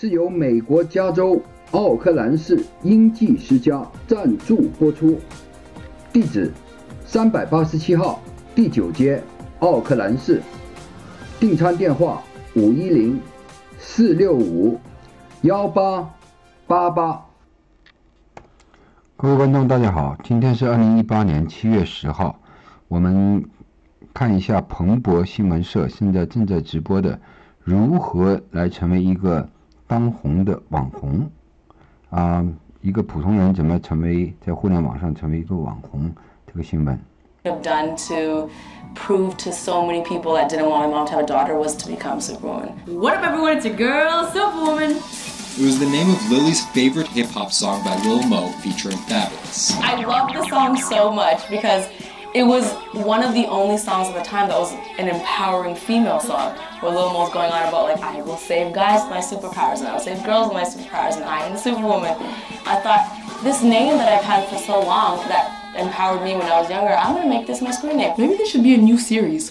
是由美国加州奥克兰市英记世家赞助播出，地址387号第9街奥克兰市，订餐电话510-465-1888。各位观众大家好，今天是2018年7月10号，我们看一下彭博新闻社现在正在直播的如何来成为一个当红的网红一个普通人怎么成为在互联网上成为一个网红这个新闻。Have done to prove to so many people that didn't want my mom to have a daughter was to become Superwoman. What up, everyone? It's your girl, Superwoman. It was the name of Lily's favorite hip-hop song by Lil Mo featuring Fabulous. I love the song so much because it was one of the only songs at the time that was an empowering female song, where Lil Mo was going on about, like, I will save guys with my superpowers, and I will save girls with my superpowers, and I am the Superwoman. I thought, this name that I've had for so long that empowered me when I was younger, I'm gonna make this my screen name. Maybe this should be a new series.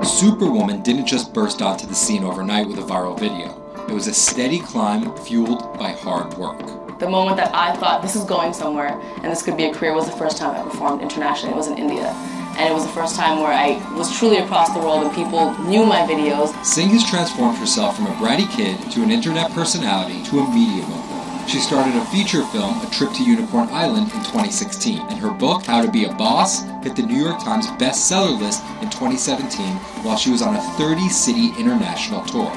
Superwoman didn't just burst onto the scene overnight with a viral video. It was a steady climb fueled by hard work. The moment that I thought this is going somewhere and this could be a career was the first time I performed internationally. It was in India. And it was the first time where I was truly across the world and people knew my videos. Singh has transformed herself from a bratty kid to an internet personality to a media mogul. She started a feature film, A Trip to Unicorn Island, in 2016, and her book, How to Be a Boss, hit the New York Times bestseller list in 2017 while she was on a 30-city international tour.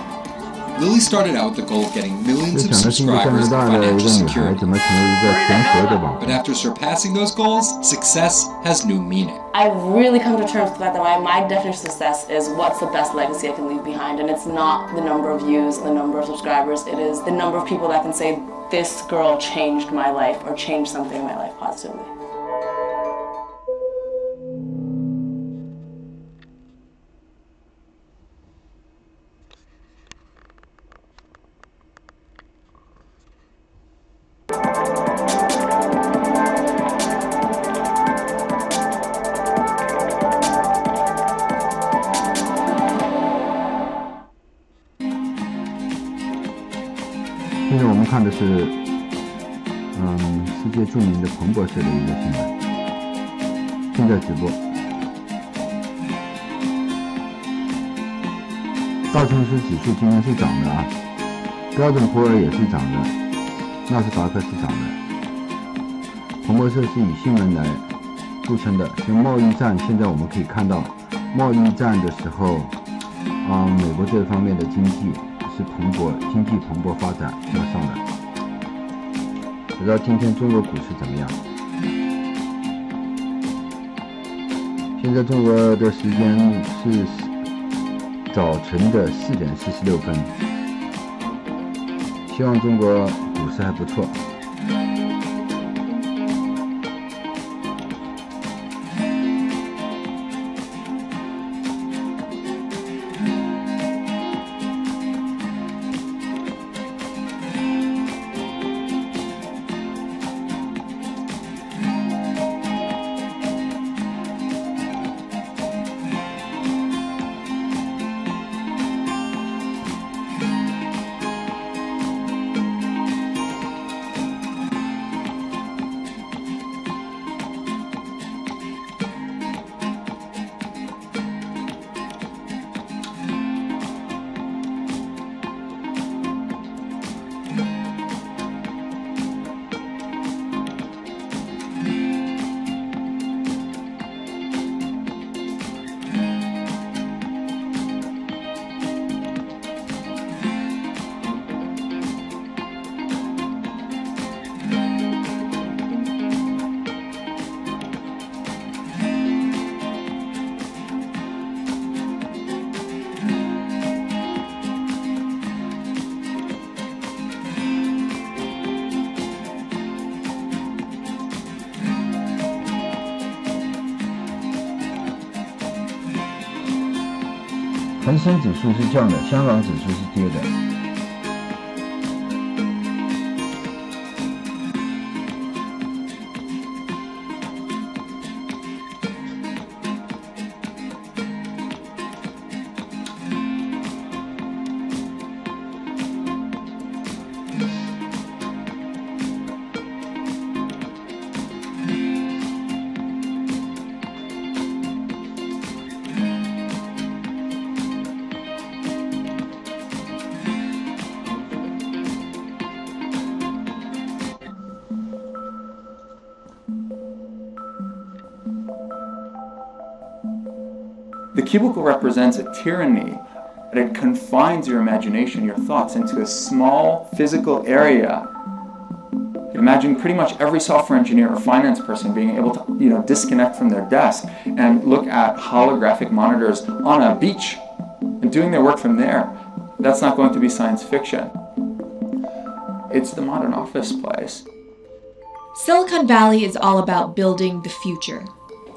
Lily started out with the goal of getting millions of subscribers and financial security. But after surpassing those goals, success has new meaning. I've really come to terms with the fact that my definition of success is what's the best legacy I can leave behind. And it's not the number of views, the number of subscribers. It is the number of people that can say, this girl changed my life or changed something in my life positively.现在我们看的是世界著名的彭博社的一个新闻，正在直播。道琼斯指数今天是涨的标准普尔也是涨的，纳斯达克是涨的。彭博社是以新闻来著称的，就贸易战，现在我们可以看到，贸易战的时候美国这方面的经济是经济蓬勃发展向上的。不知道今天中国股市怎么样？现在中国的时间是早晨的4点46分，希望中国股市还不错。恒生指数是降的，香港指数是跌的。The cubicle represents a tyranny, and it confines your imagination, your thoughts, into a small physical area. You can imagine pretty much every software engineer or finance person being able to, disconnect from their desk and look at holographic monitors on a beach and doing their work from there. That's not going to be science fiction. It's the modern office place. Silicon Valley is all about building the future.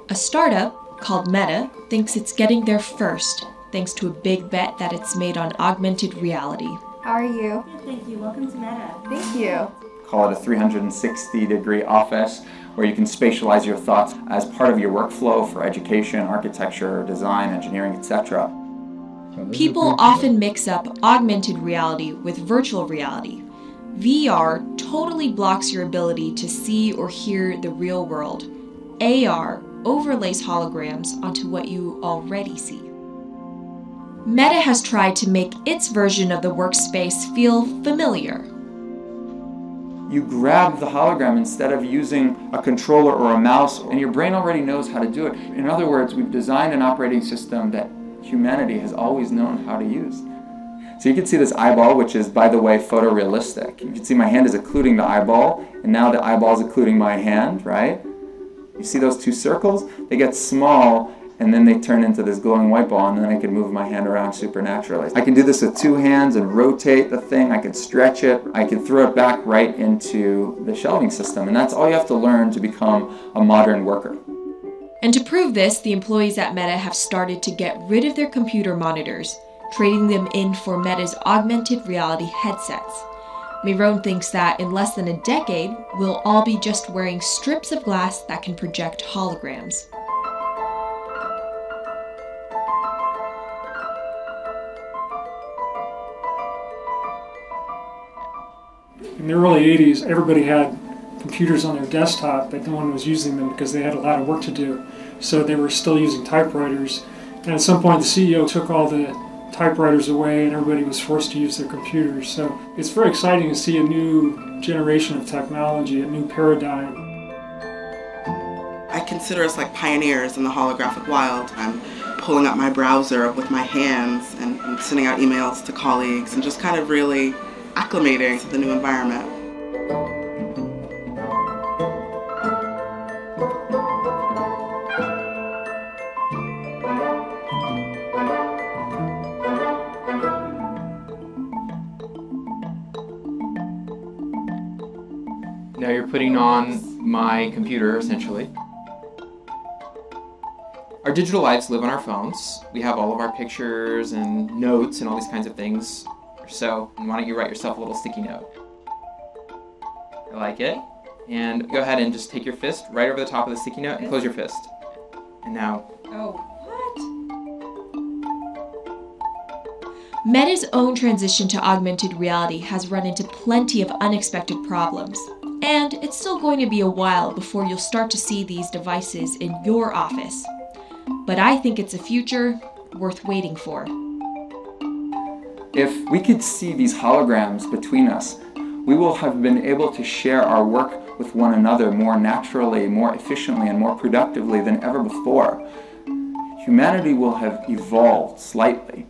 A startup called Meta thinks it's getting there first, thanks to a big bet that it's made on augmented reality. How are you? Good, thank you. Welcome to Meta. Thank you. Call it a 360-degree office where you can spatialize your thoughts as part of your workflow for education, architecture, design, engineering, etc. People often mix up augmented reality with virtual reality. VR totally blocks your ability to see or hear the real world. AR overlays holograms onto what you already see. Meta has tried to make its version of the workspace feel familiar. You grab the hologram instead of using a controller or a mouse, and your brain already knows how to do it. In other words, we've designed an operating system that humanity has always known how to use. So you can see this eyeball, which is, by the way, photorealistic. You can see my hand is occluding the eyeball, and now the eyeball is occluding my hand, right? You see those two circles? They get small, and then they turn into this glowing white ball, and then I can move my hand around supernaturally. I can do this with two hands and rotate the thing. I can stretch it. I can throw it back right into the shelving system, and that's all you have to learn to become a modern worker. And to prove this, the employees at Meta have started to get rid of their computer monitors, trading them in for Meta's augmented reality headsets. Miron thinks that in less than a decade, we'll all be just wearing strips of glass that can project holograms. In the early 80s, everybody had computers on their desktop, but no one was using them because they had a lot of work to do. So they were still using typewriters. And at some point, the CEO took all the typewriters away and everybody was forced to use their computers. So it's very exciting to see a new generation of technology, a new paradigm. I consider us like pioneers in the holographic wild. I'm pulling up my browser with my hands and sending out emails to colleagues and just kind of really acclimating to the new environment. Now you're putting on my computer, essentially. Our digital lives live on our phones. We have all of our pictures and notes and all these kinds of things. So why don't you write yourself a little sticky note? I like it. And go ahead and just take your fist right over the top of the sticky note and close your fist. And now... Oh, what? Meta's own transition to augmented reality has run into plenty of unexpected problems. And it's still going to be a while before you'll start to see these devices in your office. But I think it's a future worth waiting for. If we could see these holograms between us, we will have been able to share our work with one another more naturally, more efficiently, and more productively than ever before. Humanity will have evolved slightly.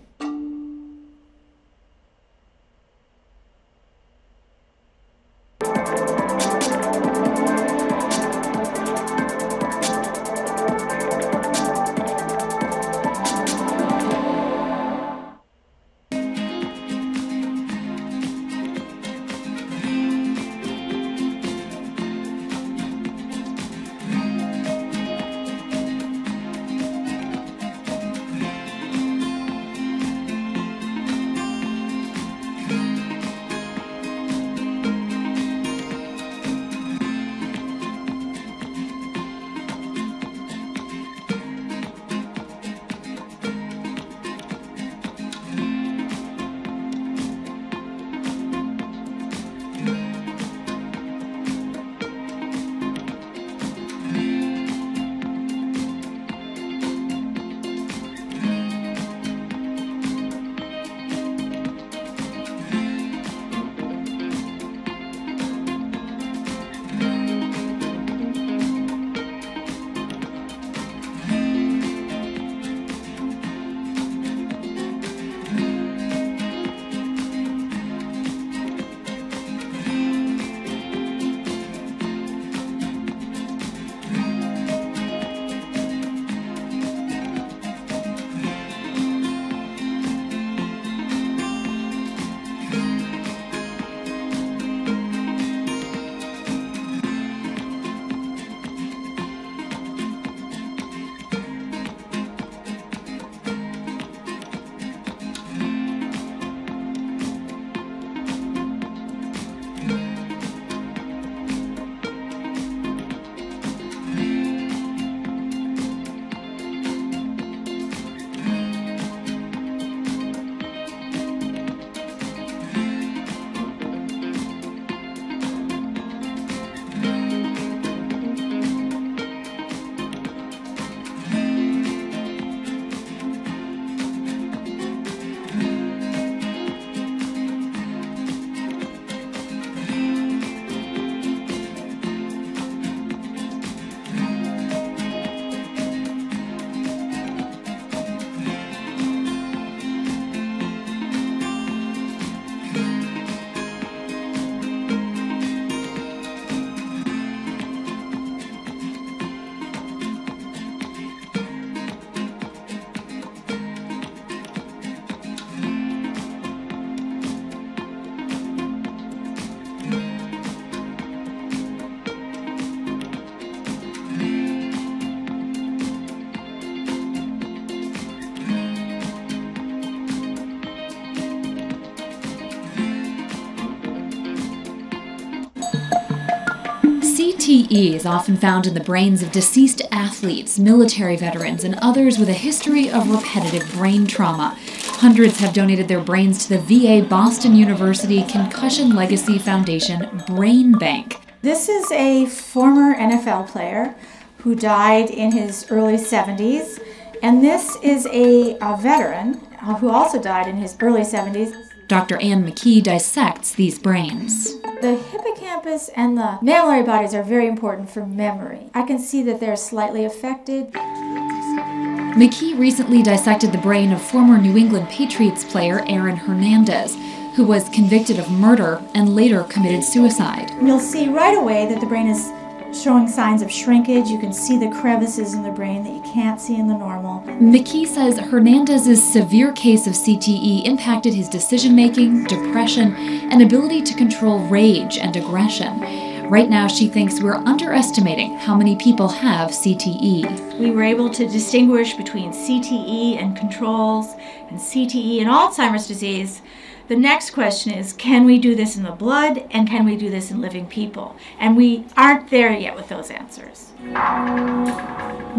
CTE is often found in the brains of deceased athletes, military veterans, and others with a history of repetitive brain trauma. Hundreds have donated their brains to the VA Boston University Concussion Legacy Foundation Brain Bank. This is a former NFL player who died in his early 70s, and this is a veteran who also died in his early 70s. Dr. Ann McKee dissects these brains. The hippocampus and the mammillary bodies are very important for memory. I can see that they're slightly affected. McKee recently dissected the brain of former New England Patriots player Aaron Hernandez, who was convicted of murder and later committed suicide. You'll see right away that the brain is showing signs of shrinkage. You can see the crevices in the brain that you can't see in the normal. McKee says Hernandez's severe case of CTE impacted his decision-making, depression, and ability to control rage and aggression. Right now, she thinks we're underestimating how many people have CTE. We were able to distinguish between CTE and controls and CTE and Alzheimer's disease. The next question is, can we do this in the blood, and can we do this in living people? And we aren't there yet with those answers.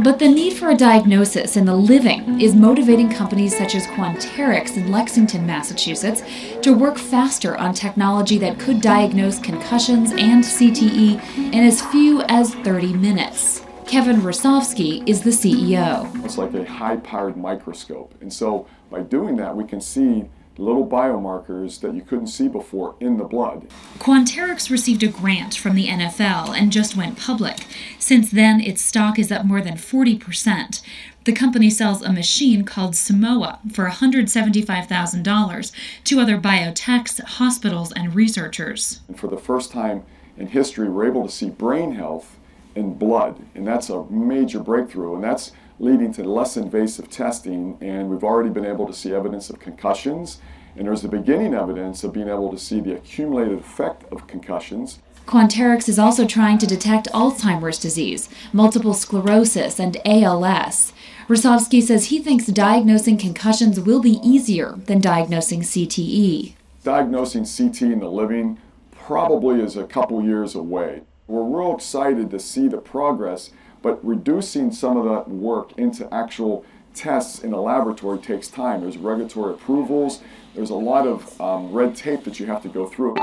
But the need for a diagnosis in the living is motivating companies such as Quanterix in Lexington, Massachusetts, to work faster on technology that could diagnose concussions and CTE in as few as 30 minutes. Kevin Rosovsky is the CEO. It's like a high-powered microscope, and so by doing that, we can see little biomarkers that you couldn't see before in the blood. Quanterix received a grant from the NFL and just went public. Since then, its stock is up more than 40%. The company sells a machine called Simoa for $175,000 to other biotechs, hospitals, and researchers. And for the first time in history, we're able to see brain health in blood, and that's a major breakthrough, and that's leading to less invasive testing, and we've already been able to see evidence of concussions, and there's the beginning evidence of being able to see the accumulated effect of concussions. Quanterix is also trying to detect Alzheimer's disease, multiple sclerosis, and ALS. Rosovsky says he thinks diagnosing concussions will be easier than diagnosing CTE. Diagnosing CT in the living probably is a couple years away. We're real excited to see the progress, but reducing some of that work into actual tests in a laboratory takes time. There's regulatory approvals, there's a lot of red tape that you have to go through.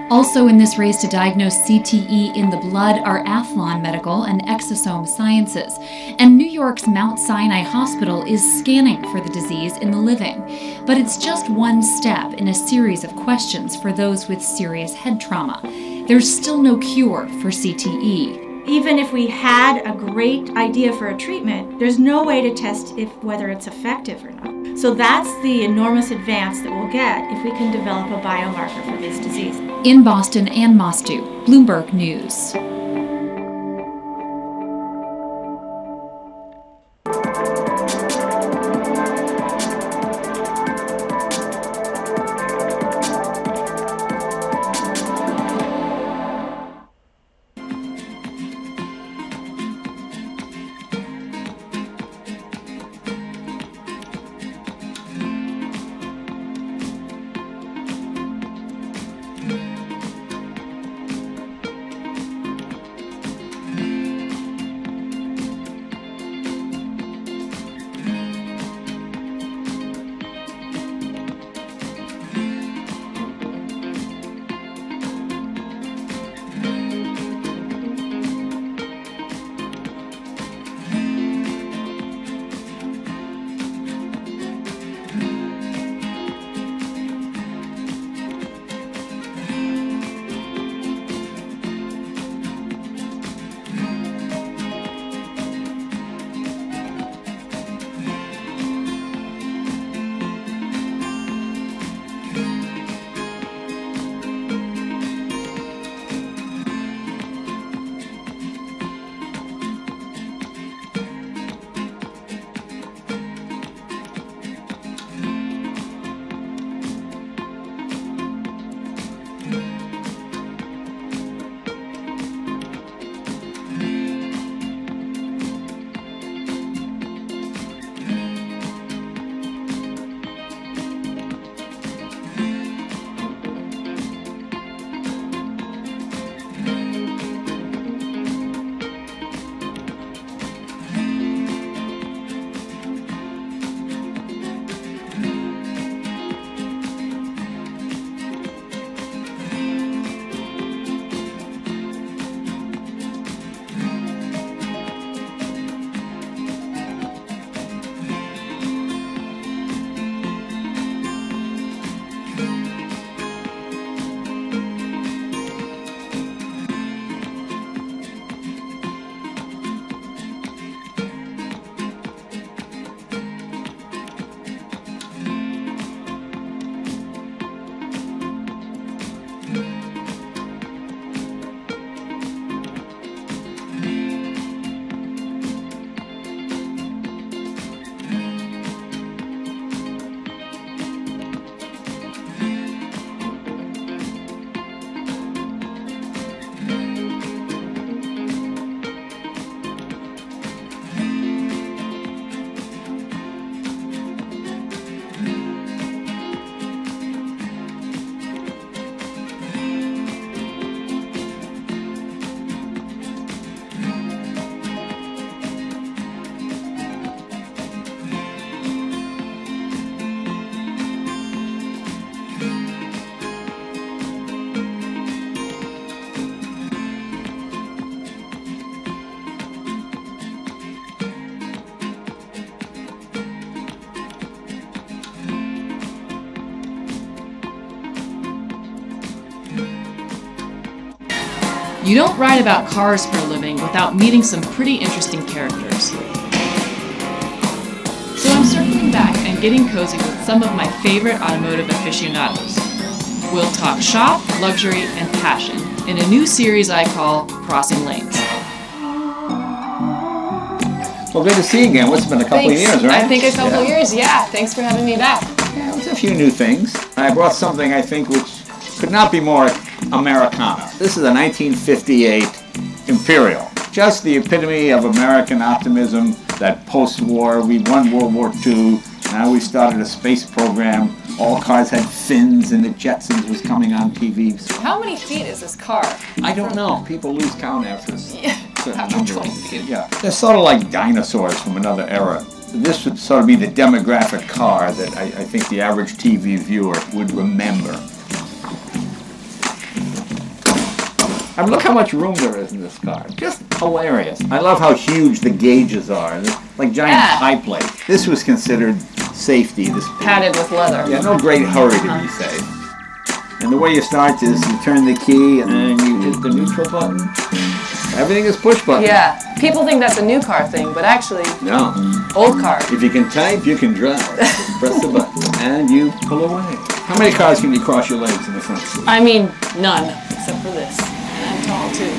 Also in this race to diagnose CTE in the blood are Athlon Medical and Exosome Sciences, and New York's Mount Sinai Hospital is scanning for the disease in the living. But it's just one step in a series of questions for those with serious head trauma. There's still no cure for CTE. Even if we had a great idea for a treatment, there's no way to test whether it's effective or not. So that's the enormous advance that we'll get if we can develop a biomarker for this disease. In Boston, Ann Mostu, Bloomberg News. You don't write about cars for a living without meeting some pretty interesting characters. So I'm circling back and getting cozy with some of my favorite automotive aficionados. We'll talk shop, luxury, and passion in a new series I call Crossing Lanes. Well, good to see you again. What's been a couple of years, right? I think a couple of years, yeah. Thanks for having me back. Yeah, there's a few new things. I brought something I think which could not be more Americana. This is a 1958 Imperial. Just the epitome of American optimism that post-war, we won World War II, now we started a space program, all cars had fins and the Jetsons was coming on TV. So How many feet is this car? I don't know. People lose count after a certain after number. 20 feet. Yeah. They're sort of like dinosaurs from another era. This would sort of be the demographic car that I think the average TV viewer would remember. I mean, look how much room there is in this car. Just hilarious. I love how huge the gauges are. They're like giant pie plates. This was considered safety. This Padded with leather. Yeah, no great hurry to be safe. And the way you start is you turn the key and then you hit the neutral button. Everything is push button. Yeah. People think that's a new car thing, but actually, No. old car. If you can type, you can drive. Press the button and you pull away. How many cars can you cross your legs in the front seat? I mean, none, except for this. And I'm tall, too.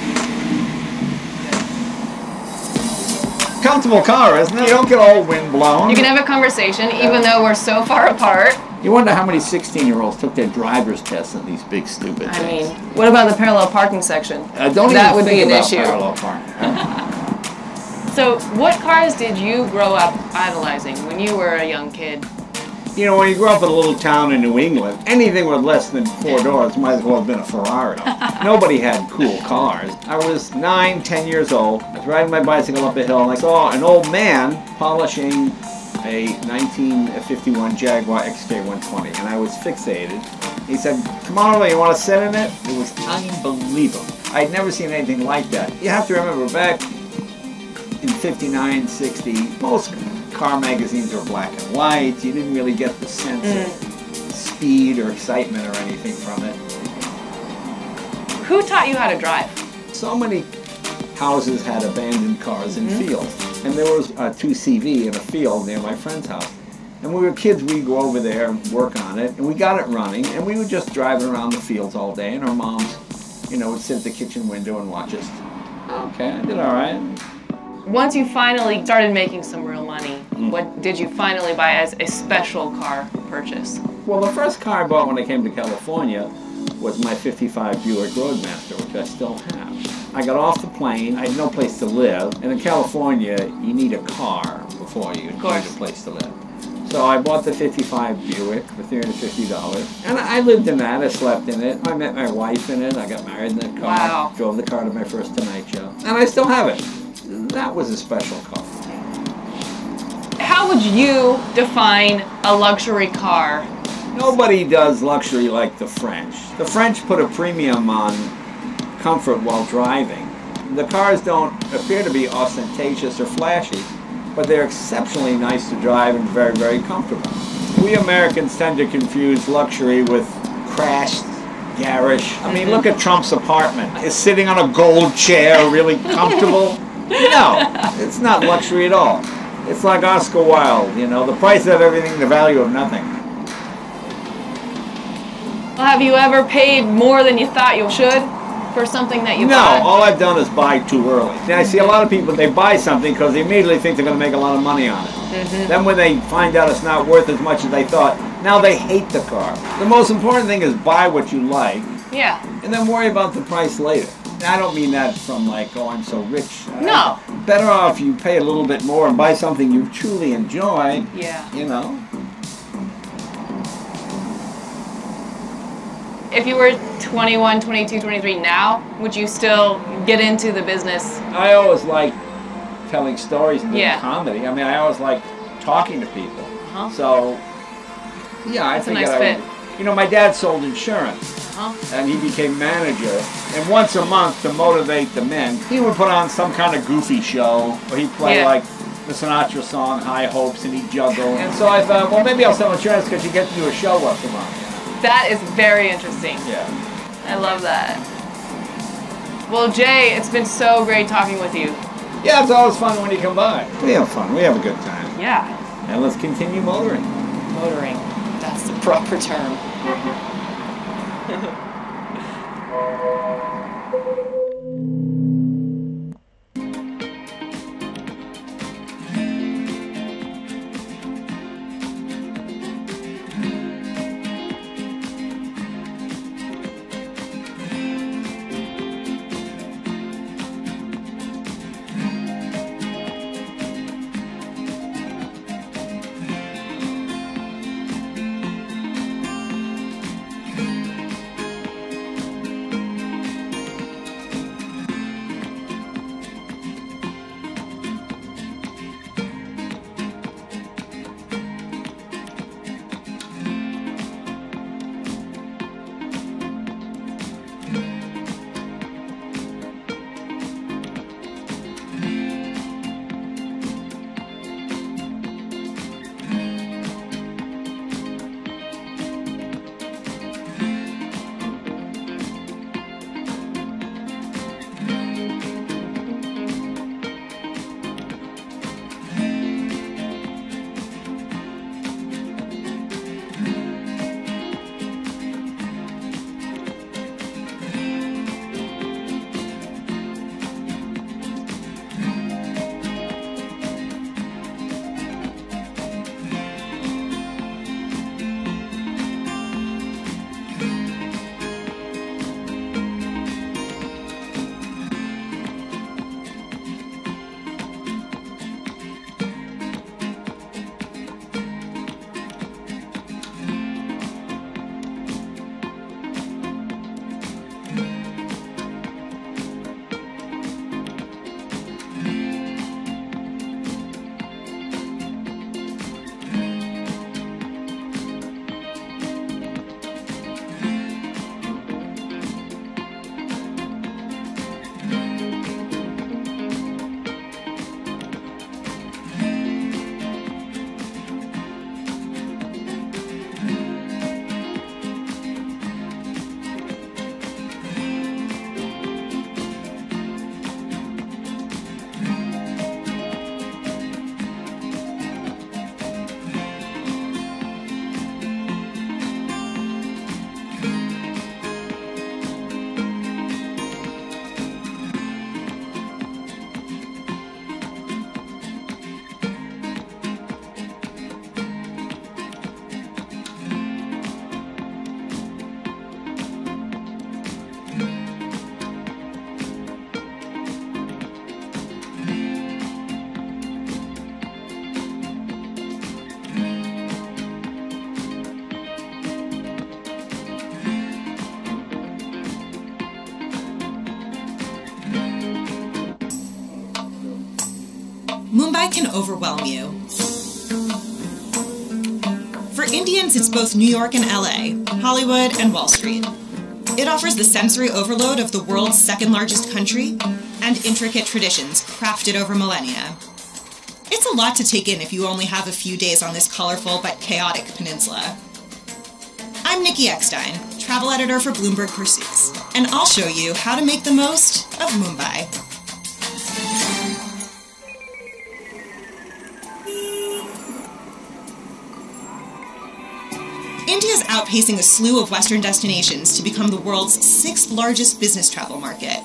Comfortable car, isn't it? You don't get all wind blown. You can have a conversation, even though we're so far apart. You wonder how many 16-year-olds took their driver's tests in these big stupid I things. mean, what about the parallel parking section? Don't that even would think be an about issue. parallel parking. So, what cars did you grow up idolizing when you were a young kid? You know, when you grow up in a little town in New England, anything with less than 4 doors might as well have been a Ferrari. Nobody had cool cars. I was 9, 10 years old. I was riding my bicycle up a hill and I saw an old man polishing a 1951 Jaguar XJ120, and I was fixated. He said, "Come on over, you want to sit in it?" It was unbelievable. I'd never seen anything like that. You have to remember, back in 59, 60, most car magazines were black and white. You didn't really get the sense of speed or excitement or anything from it. Who taught you how to drive? So many houses had abandoned cars in fields. And there was a 2CV in a field near my friend's house. And when we were kids, we'd go over there and work on it. And we got it running. And we would just drive it around the fields all day. And our moms, you know, would sit at the kitchen window and watch us. Okay, I did all right. Once you finally started making some real money, what did you finally buy as a special car purchase? Well, the first car I bought when I came to California was my 55 Buick Roadmaster, which I still have. I got off the plane, I had no place to live, and in California, you need a car before you need a place to live. So I bought the 55 Buick for $350, and I lived in that, I slept in it, I met my wife in it, I got married in that car, drove the car to my first Tonight Show, and I still have it. That was a special car. How would you define a luxury car? Nobody does luxury like the French. The French put a premium on comfort while driving. The cars don't appear to be ostentatious or flashy, but they're exceptionally nice to drive and very, very comfortable. We Americans tend to confuse luxury with crashed, garish. I mean, look at Trump's apartment. Is sitting on a gold chair really comfortable? No, it's not luxury at all. It's like Oscar Wilde, you know, the price of everything, the value of nothing. Well, have you ever paid more than you thought you should for something that you bought? No, all I've done is buy too early. Now, I see a lot of people, they buy something because they immediately think they're going to make a lot of money on it. Then when they find out it's not worth as much as they thought, now they hate the car. The most important thing is buy what you like. Yeah. And then worry about the price later. Now, I don't mean that from like, oh, I'm so rich. No. Better off you pay a little bit more and buy something you truly enjoy. Yeah. You know. If you were 21, 22, 23 now, would you still get into the business? I always like telling stories and doing comedy. I mean, I always like talking to people. So, yeah, I think a nice fit. You know, my dad sold insurance. And he became manager. And once a month, to motivate the men, he would put on some kind of goofy show, or he'd play like the Sinatra song, High Hopes, and he'd juggle. And so I thought, well, maybe I'll sell insurance because you get to do a show once a month. That is very interesting. Yeah. I love that. Well, Jay, it's been so great talking with you. Yeah, it's always fun when you come by. We have fun. We have a good time. Yeah. And let's continue motoring. Motoring. That's the proper term. Mumbai can overwhelm you. For Indians, it's both New York and LA, Hollywood and Wall Street. It offers the sensory overload of the world's second largest country and intricate traditions crafted over millennia. It's a lot to take in if you only have a few days on this colorful but chaotic peninsula. I'm Nikki Eckstein, travel editor for Bloomberg Pursuits, and I'll show you how to make the most of Mumbai. India is outpacing a slew of Western destinations to become the world's 6th largest business travel market.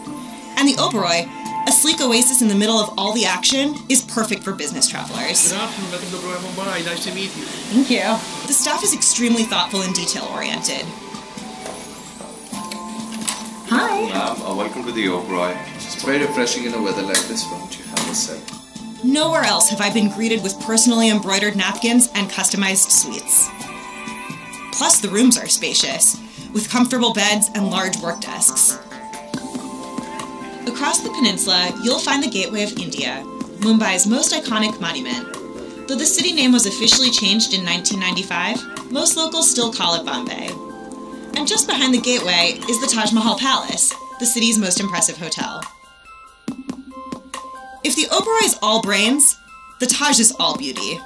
And the Oberoi, a sleek oasis in the middle of all the action, is perfect for business travelers. Good afternoon, Madam Oberoi Mumbai. Nice to meet you. Thank you. The staff is extremely thoughtful and detail-oriented. Hi. Welcome to the Oberoi. It's very refreshing in a weather like this. Why don't you have a sip? Nowhere else have I been greeted with personally embroidered napkins and customized suites. Plus, the rooms are spacious, with comfortable beds and large work desks. Across the peninsula, you'll find the Gateway of India, Mumbai's most iconic monument. Though the city name was officially changed in 1995, most locals still call it Bombay. And just behind the gateway is the Taj Mahal Palace, the city's most impressive hotel. If the Oberoi is all brains, the Taj is all beauty.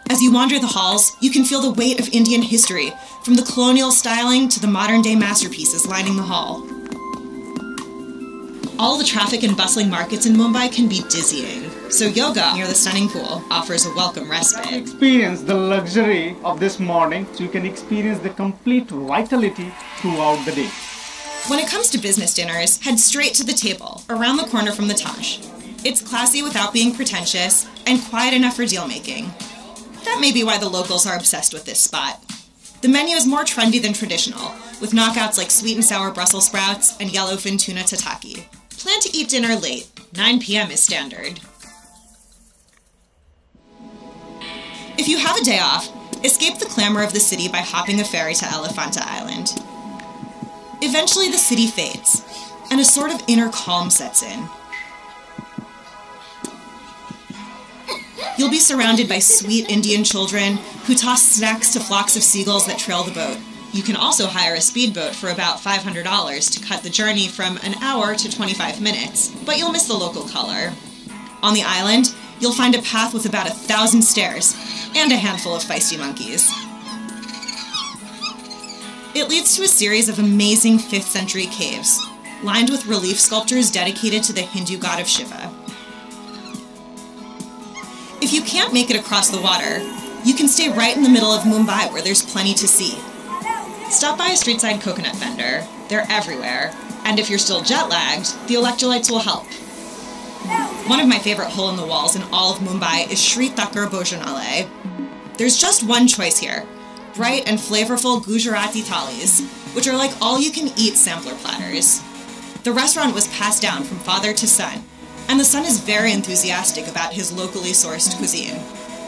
As you wander the halls, you can feel the weight of Indian history, from the colonial styling to the modern-day masterpieces lining the hall. All the traffic and bustling markets in Mumbai can be dizzying, so yoga near the stunning pool offers a welcome respite. Experience the luxury of this morning, so you can experience the complete vitality throughout the day. When it comes to business dinners, head straight to the table, around the corner from the Taj. It's classy without being pretentious, and quiet enough for deal-making. That may be why the locals are obsessed with this spot. The menu is more trendy than traditional, with knockouts like sweet and sour Brussels sprouts and yellowfin tuna tataki. Plan to eat dinner late. 9 p.m. is standard. If you have a day off, escape the clamor of the city by hopping a ferry to Elephanta Island. Eventually the city fades, and a sort of inner calm sets in. You'll be surrounded by sweet Indian children who toss snacks to flocks of seagulls that trail the boat. You can also hire a speedboat for about $500 to cut the journey from an hour to 25 minutes, but you'll miss the local color. On the island, you'll find a path with about 1,000 stairs and a handful of feisty monkeys. It leads to a series of amazing 5th century caves, lined with relief sculptures dedicated to the Hindu god of Shiva. If you can't make it across the water, you can stay right in the middle of Mumbai where there's plenty to see. Stop by a street-side coconut vendor. They're everywhere. And if you're still jet-lagged, the electrolytes will help. One of my favorite hole-in-the-walls in all of Mumbai is Shri Thakur Bhojanalaya. There's just one choice here: bright and flavorful Gujarati thalis, which are like all-you-can-eat sampler platters. The restaurant was passed down from father to son, and the son is very enthusiastic about his locally sourced cuisine.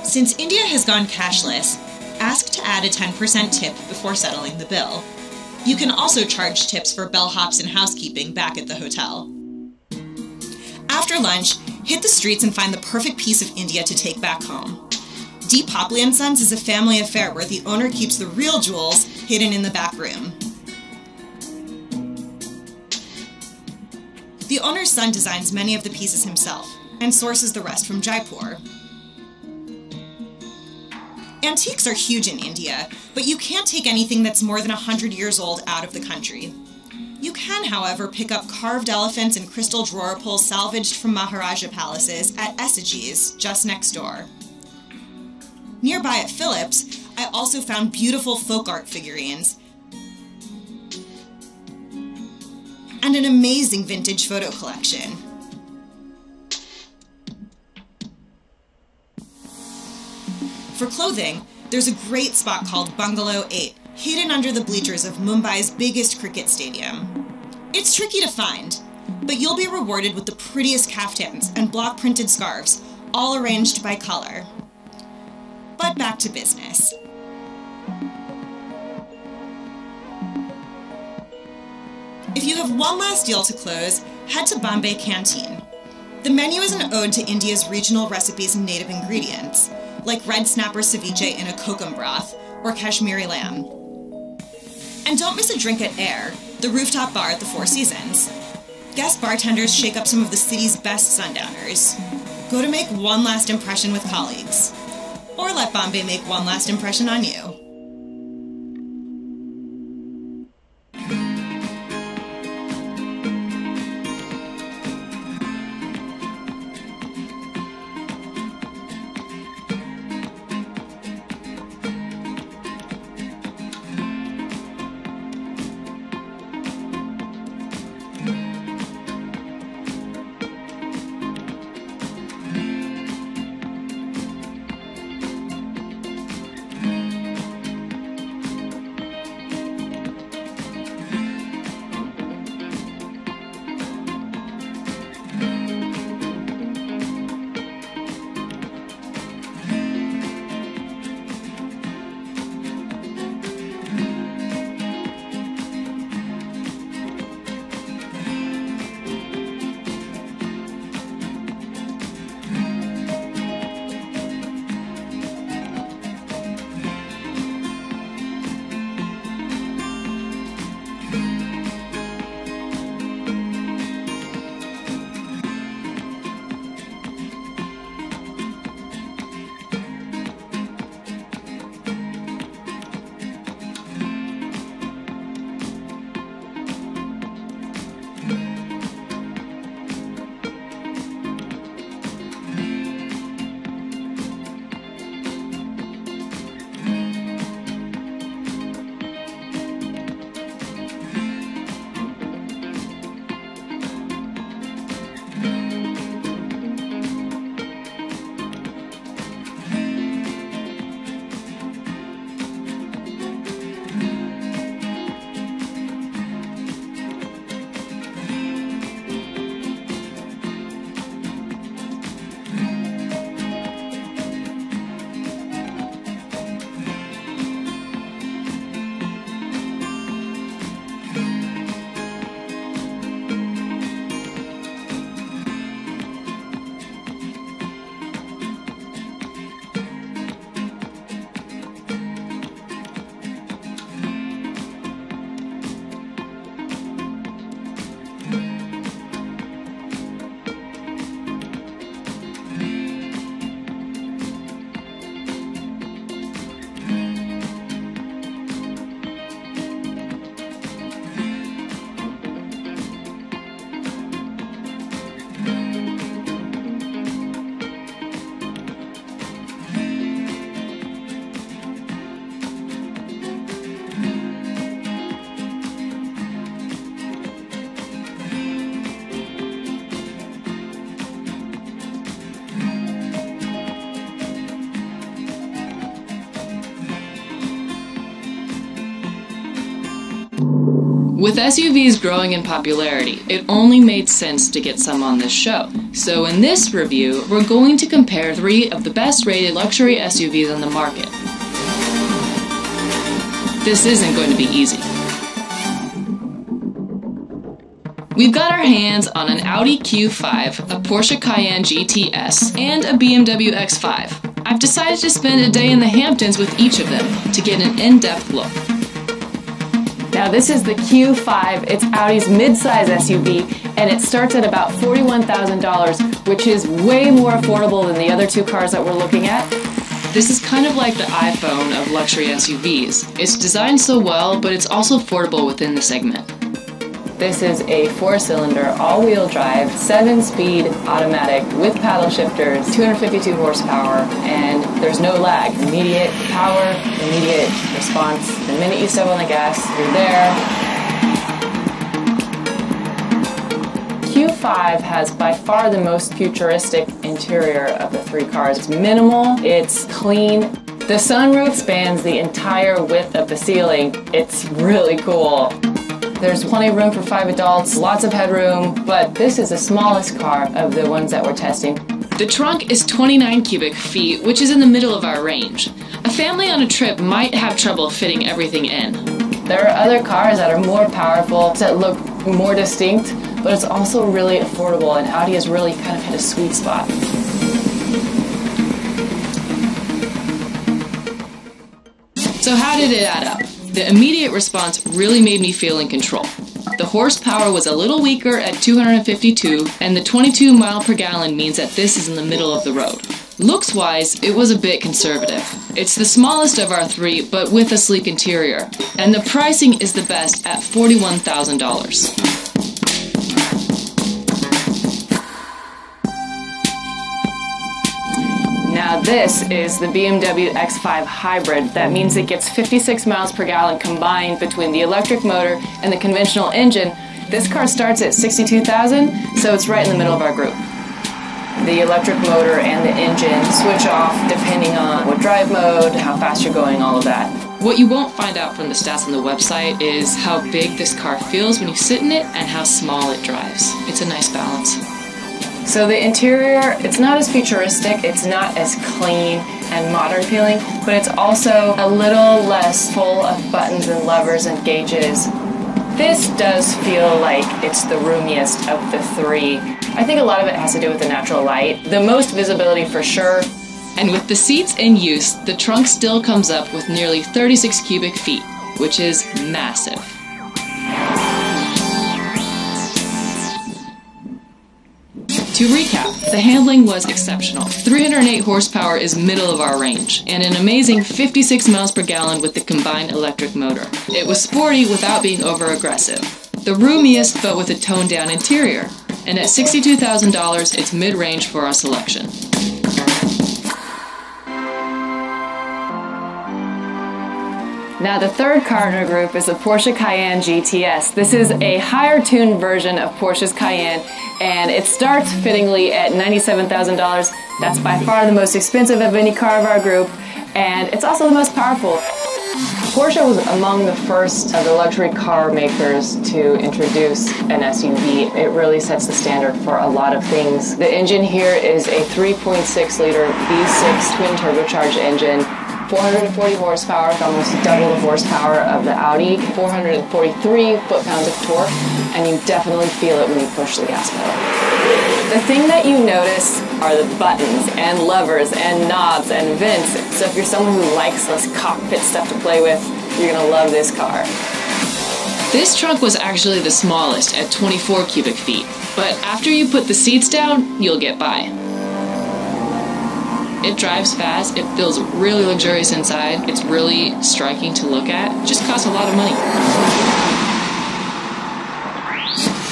Since India has gone cashless, ask to add a 10% tip before settling the bill. You can also charge tips for bellhops and housekeeping back at the hotel. After lunch, hit the streets and find the perfect piece of India to take back home. D. Popley & Sons is a family affair where the owner keeps the real jewels hidden in the back room. The owner's son designs many of the pieces himself and sources the rest from Jaipur. Antiques are huge in India, but you can't take anything that's more than 100 years old out of the country. You can, however, pick up carved elephants and crystal drawer pulls salvaged from Maharaja palaces at Essages, just next door. Nearby at Phillips, I also found beautiful folk art figurines and an amazing vintage photo collection. For clothing, there's a great spot called Bungalow 8, hidden under the bleachers of Mumbai's biggest cricket stadium. It's tricky to find, but you'll be rewarded with the prettiest kaftans and block-printed scarves, all arranged by color. But back to business. If you have one last deal to close, head to Bombay Canteen. The menu is an ode to India's regional recipes and native ingredients, like red snapper ceviche in a kokum broth, or Kashmiri lamb. And don't miss a drink at Air, the rooftop bar at the Four Seasons. Guest bartenders shake up some of the city's best sundowners. Go to make one last impression with colleagues. Or let Bombay make one last impression on you. With SUVs growing in popularity, it only made sense to get some on this show. So in this review, we're going to compare 3 of the best rated luxury SUVs on the market. This isn't going to be easy. We've got our hands on an Audi Q5, a Porsche Cayenne GTS, and a BMW X5. I've decided to spend a day in the Hamptons with each of them to get an in-depth look. Now this is the Q5, it's Audi's mid-size SUV, and it starts at about $41,000, which is way more affordable than the other 2 cars that we're looking at. This is kind of like the iPhone of luxury SUVs. It's designed so well, but it's also affordable within the segment. This is a 4-cylinder, all-wheel drive, 7-speed automatic with paddle shifters, 252 horsepower, and there's no lag. Immediate power, immediate response. The minute you step on the gas, you're there. Q5 has by far the most futuristic interior of the 3 cars. It's minimal, it's clean. The sunroof spans the entire width of the ceiling. It's really cool. There's plenty of room for 5 adults, lots of headroom, but this is the smallest car of the ones that we're testing. The trunk is 29 cubic feet, which is in the middle of our range. A family on a trip might have trouble fitting everything in. There are other cars that are more powerful, that look more distinct, but it's also really affordable, and Audi has really kind of hit a sweet spot. So how did it add up? The immediate response really made me feel in control. The horsepower was a little weaker at 252, and the 22 mile per gallon means that this is in the middle of the road. Looks-wise, it was a bit conservative. It's the smallest of our 3, but with a sleek interior. And the pricing is the best at $41,000. Now this is the BMW X5 Hybrid. That means it gets 56 miles per gallon combined between the electric motor and the conventional engine. This car starts at $62,000, so it's right in the middle of our group. The electric motor and the engine switch off depending on what drive mode, how fast you're going, all of that. What you won't find out from the stats on the website is how big this car feels when you sit in it and how small it drives. It's a nice balance. So the interior, it's not as futuristic, it's not as clean and modern feeling, but it's also a little less full of buttons and levers and gauges. This does feel like it's the roomiest of the 3. I think a lot of it has to do with the natural light. The most visibility for sure. And with the seats in use, the trunk still comes up with nearly 36 cubic feet, which is massive. To recap, the handling was exceptional. 308 horsepower is middle of our range, and an amazing 56 miles per gallon with the combined electric motor. It was sporty without being over-aggressive. The roomiest but with a toned-down interior. And at $62,000, it's mid-range for our selection. Now the third car in our group is the Porsche Cayenne GTS. This is a higher tuned version of Porsche's Cayenne, and it starts fittingly at $97,000. That's by far the most expensive of any car of our group, and it's also the most powerful. Porsche was among the first of the luxury car makers to introduce an SUV. It really sets the standard for a lot of things. The engine here is a 3.6 liter V6 twin turbocharged engine. 440 horsepower, almost double the horsepower of the Audi, 443 foot-pounds of torque, and you definitely feel it when you push the gas pedal. The thing that you notice are the buttons and levers and knobs and vents. So if you're someone who likes less cockpit stuff to play with, you're gonna love this car. This trunk was actually the smallest at 24 cubic feet, but after you put the seats down, you'll get by. It drives fast, it feels really luxurious inside, it's really striking to look at, it just costs a lot of money.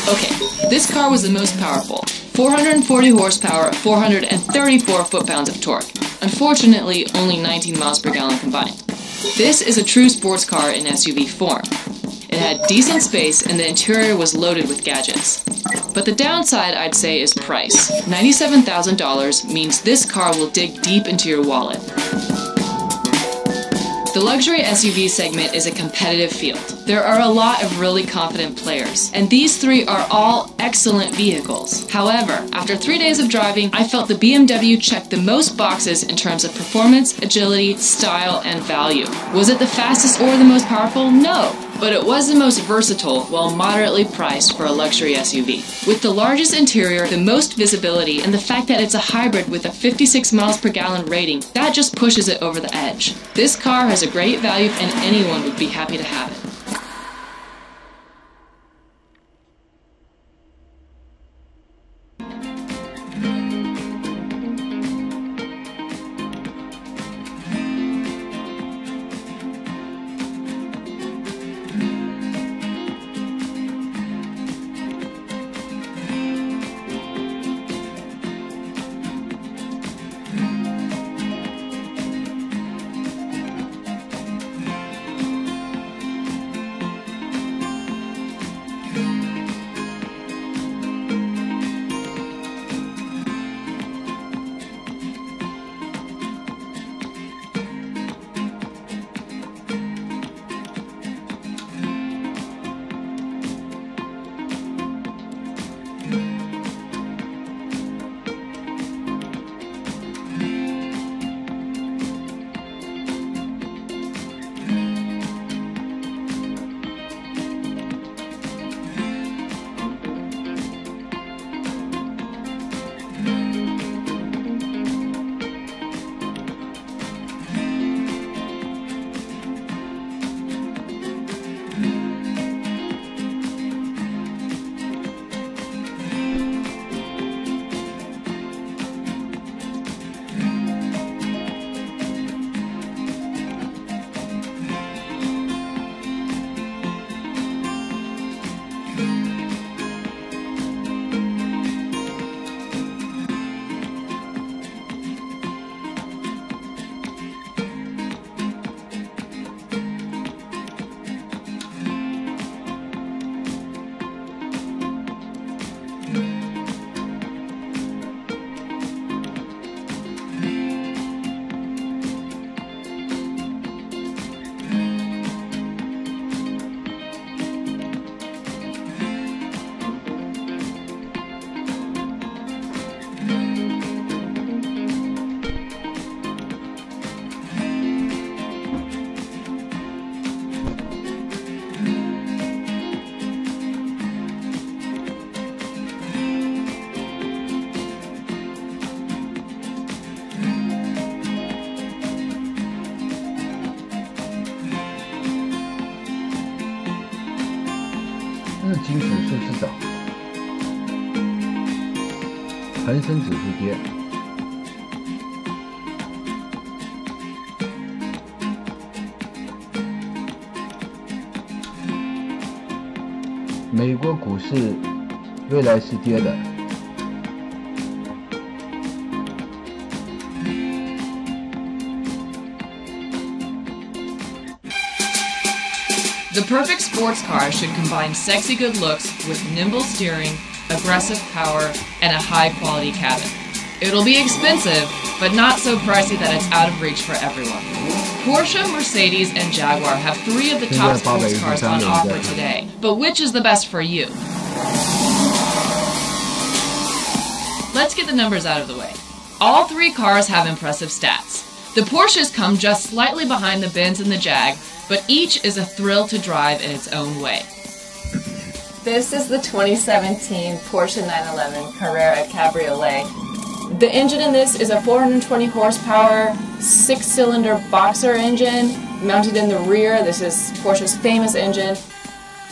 Okay, this car was the most powerful. 440 horsepower, 434 foot-pounds of torque. Unfortunately, only 19 miles per gallon combined. This is a true sports car in SUV form. It had decent space and the interior was loaded with gadgets. But the downside, I'd say, is price. $97,000 means this car will dig deep into your wallet. The luxury SUV segment is a competitive field. There are a lot of really confident players, and these three are all excellent vehicles. However, after 3 days of driving, I felt the BMW checked the most boxes in terms of performance, agility, style, and value. Was it the fastest or the most powerful? No. But it was the most versatile while moderately priced for a luxury SUV. With the largest interior, the most visibility, and the fact that it's a hybrid with a 56 miles per gallon rating, that just pushes it over the edge. This car has a great value and anyone would be happy to have it.日经指数是涨，恒生指数跌。美国股市未来是跌的。The perfect sports car should combine sexy good looks with nimble steering, aggressive power, and a high-quality cabin. It'll be expensive, but not so pricey that it's out of reach for everyone. Porsche, Mercedes, and Jaguar have 3 of the top sports cars on offer today, but which is the best for you? Let's get the numbers out of the way. All 3 cars have impressive stats. The Porsches come just slightly behind the Benz and the Jag, but each is a thrill to drive in its own way. This is the 2017 Porsche 911 Carrera Cabriolet. The engine in this is a 420 horsepower, 6-cylinder boxer engine mounted in the rear. This is Porsche's famous engine.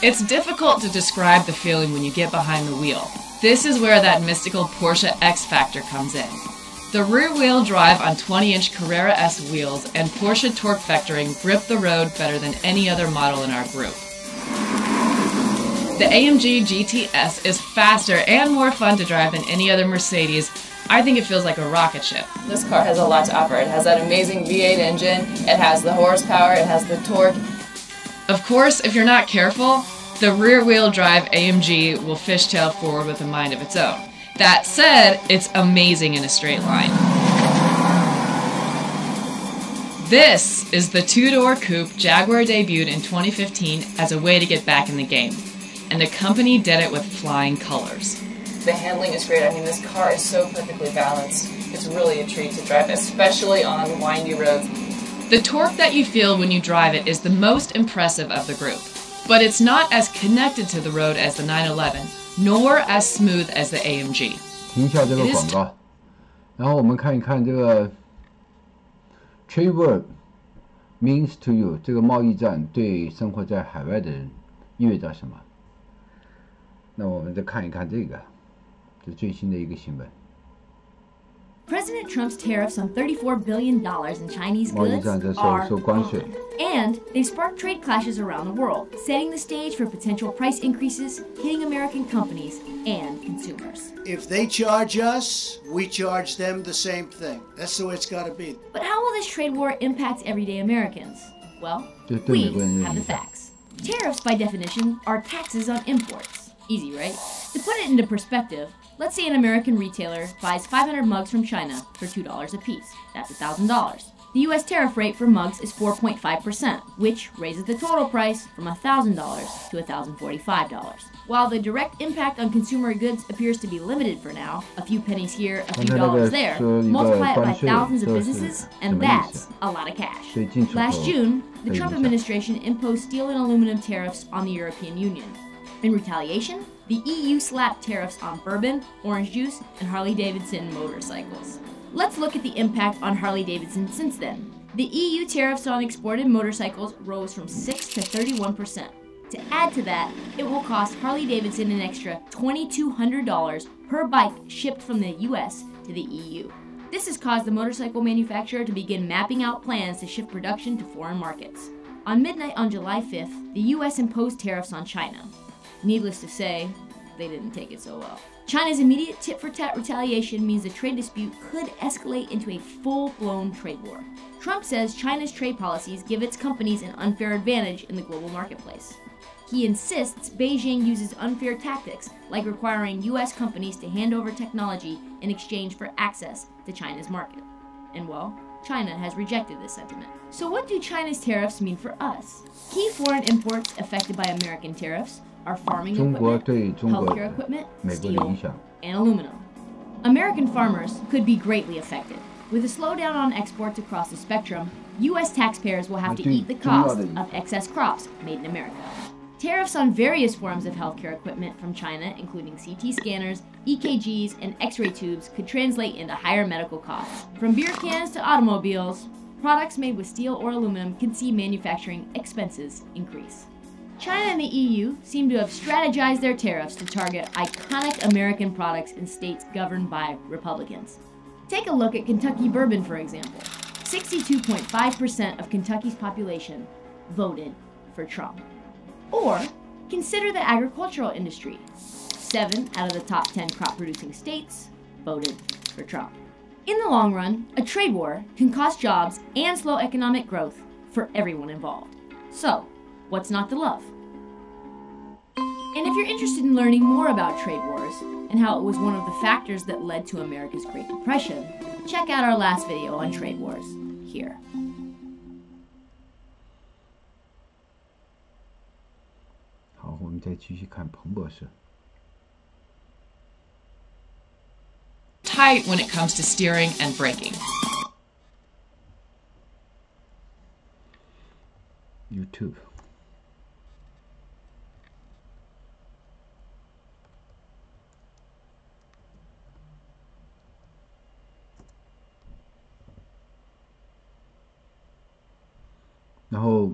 It's difficult to describe the feeling when you get behind the wheel. This is where that mystical Porsche X factor comes in. The rear-wheel drive on 20-inch Carrera S wheels and Porsche torque vectoring grip the road better than any other model in our group. The AMG GTS is faster and more fun to drive than any other Mercedes. I think it feels like a rocket ship. This car has a lot to offer. It has that amazing V8 engine, it has the horsepower, it has the torque. Of course, if you're not careful, the rear-wheel drive AMG will fishtail forward with a mind of its own. That said, it's amazing in a straight line. This is the two-door coupe Jaguar debuted in 2015 as a way to get back in the game. And the company did it with flying colors. The handling is great. I mean, this car is so perfectly balanced. It's really a treat to drive, especially on windy roads. The torque that you feel when you drive it is the most impressive of the group. But it's not as connected to the road as the 911, nor as smooth as the AMG. 停一下这个广告，然后我们看一看这个 trade war means to you 这个贸易战对生活在海外的人意味着什么？那我们再看一看这个，这最新的一个新闻。 President Trump's tariffs on $34 billion in Chinese goods are on, and they've sparked trade clashes around the world, setting the stage for potential price increases hitting American companies and consumers. If they charge us, we charge them the same thing. That's the way it's got to be. But how will this trade war impact everyday Americans? Well, we have the facts. Tariffs, by definition, are taxes on imports. Easy, right? To put it into perspective, let's say an American retailer buys 500 mugs from China for $2 a piece. That's $1,000. The U.S. tariff rate for mugs is 4.5%, which raises the total price from $1,000 to $1,045. While the direct impact on consumer goods appears to be limited for now, a few pennies here, a few dollars there, multiply it by thousands of businesses, and that's a lot of cash. Last June, the Trump administration imposed steel and aluminum tariffs on the European Union. In retaliation, the EU slapped tariffs on bourbon, orange juice, and Harley-Davidson motorcycles. Let's look at the impact on Harley-Davidson since then. The EU tariffs on exported motorcycles rose from 6 to 31%. To add to that, it will cost Harley-Davidson an extra $2,200 per bike shipped from the US to the EU. This has caused the motorcycle manufacturer to begin mapping out plans to shift production to foreign markets. On midnight on July 5th, the US imposed tariffs on China. Needless to say, they didn't take it so well. China's immediate tit-for-tat retaliation means the trade dispute could escalate into a full-blown trade war. Trump says China's trade policies give its companies an unfair advantage in the global marketplace. He insists Beijing uses unfair tactics, like requiring US companies to hand over technology in exchange for access to China's market. And well, China has rejected this sentiment. So what do China's tariffs mean for us? Key foreign imports affected by American tariffs are farming equipment, healthcare equipment, steel, and aluminum. American farmers could be greatly affected. With a slowdown on exports across the spectrum, U.S. taxpayers will have to eat the cost of excess crops made in America. Tariffs on various forms of healthcare equipment from China, including CT scanners, EKGs, and X-ray tubes, could translate into higher medical costs. From beer cans to automobiles, products made with steel or aluminum can see manufacturing expenses increase. China and the EU seem to have strategized their tariffs to target iconic American products in states governed by Republicans. Take a look at Kentucky bourbon, for example. 62.5% of Kentucky's population voted for Trump. Or consider the agricultural industry. 7 out of the top 10 crop-producing states voted for Trump. In the long run, a trade war can cost jobs and slow economic growth for everyone involved. So, what's not to love? And if you're interested in learning more about trade wars and how it was one of the factors that led to America's Great Depression, check out our last video on trade wars here. Tight when it comes to steering and braking. YouTube. “然后，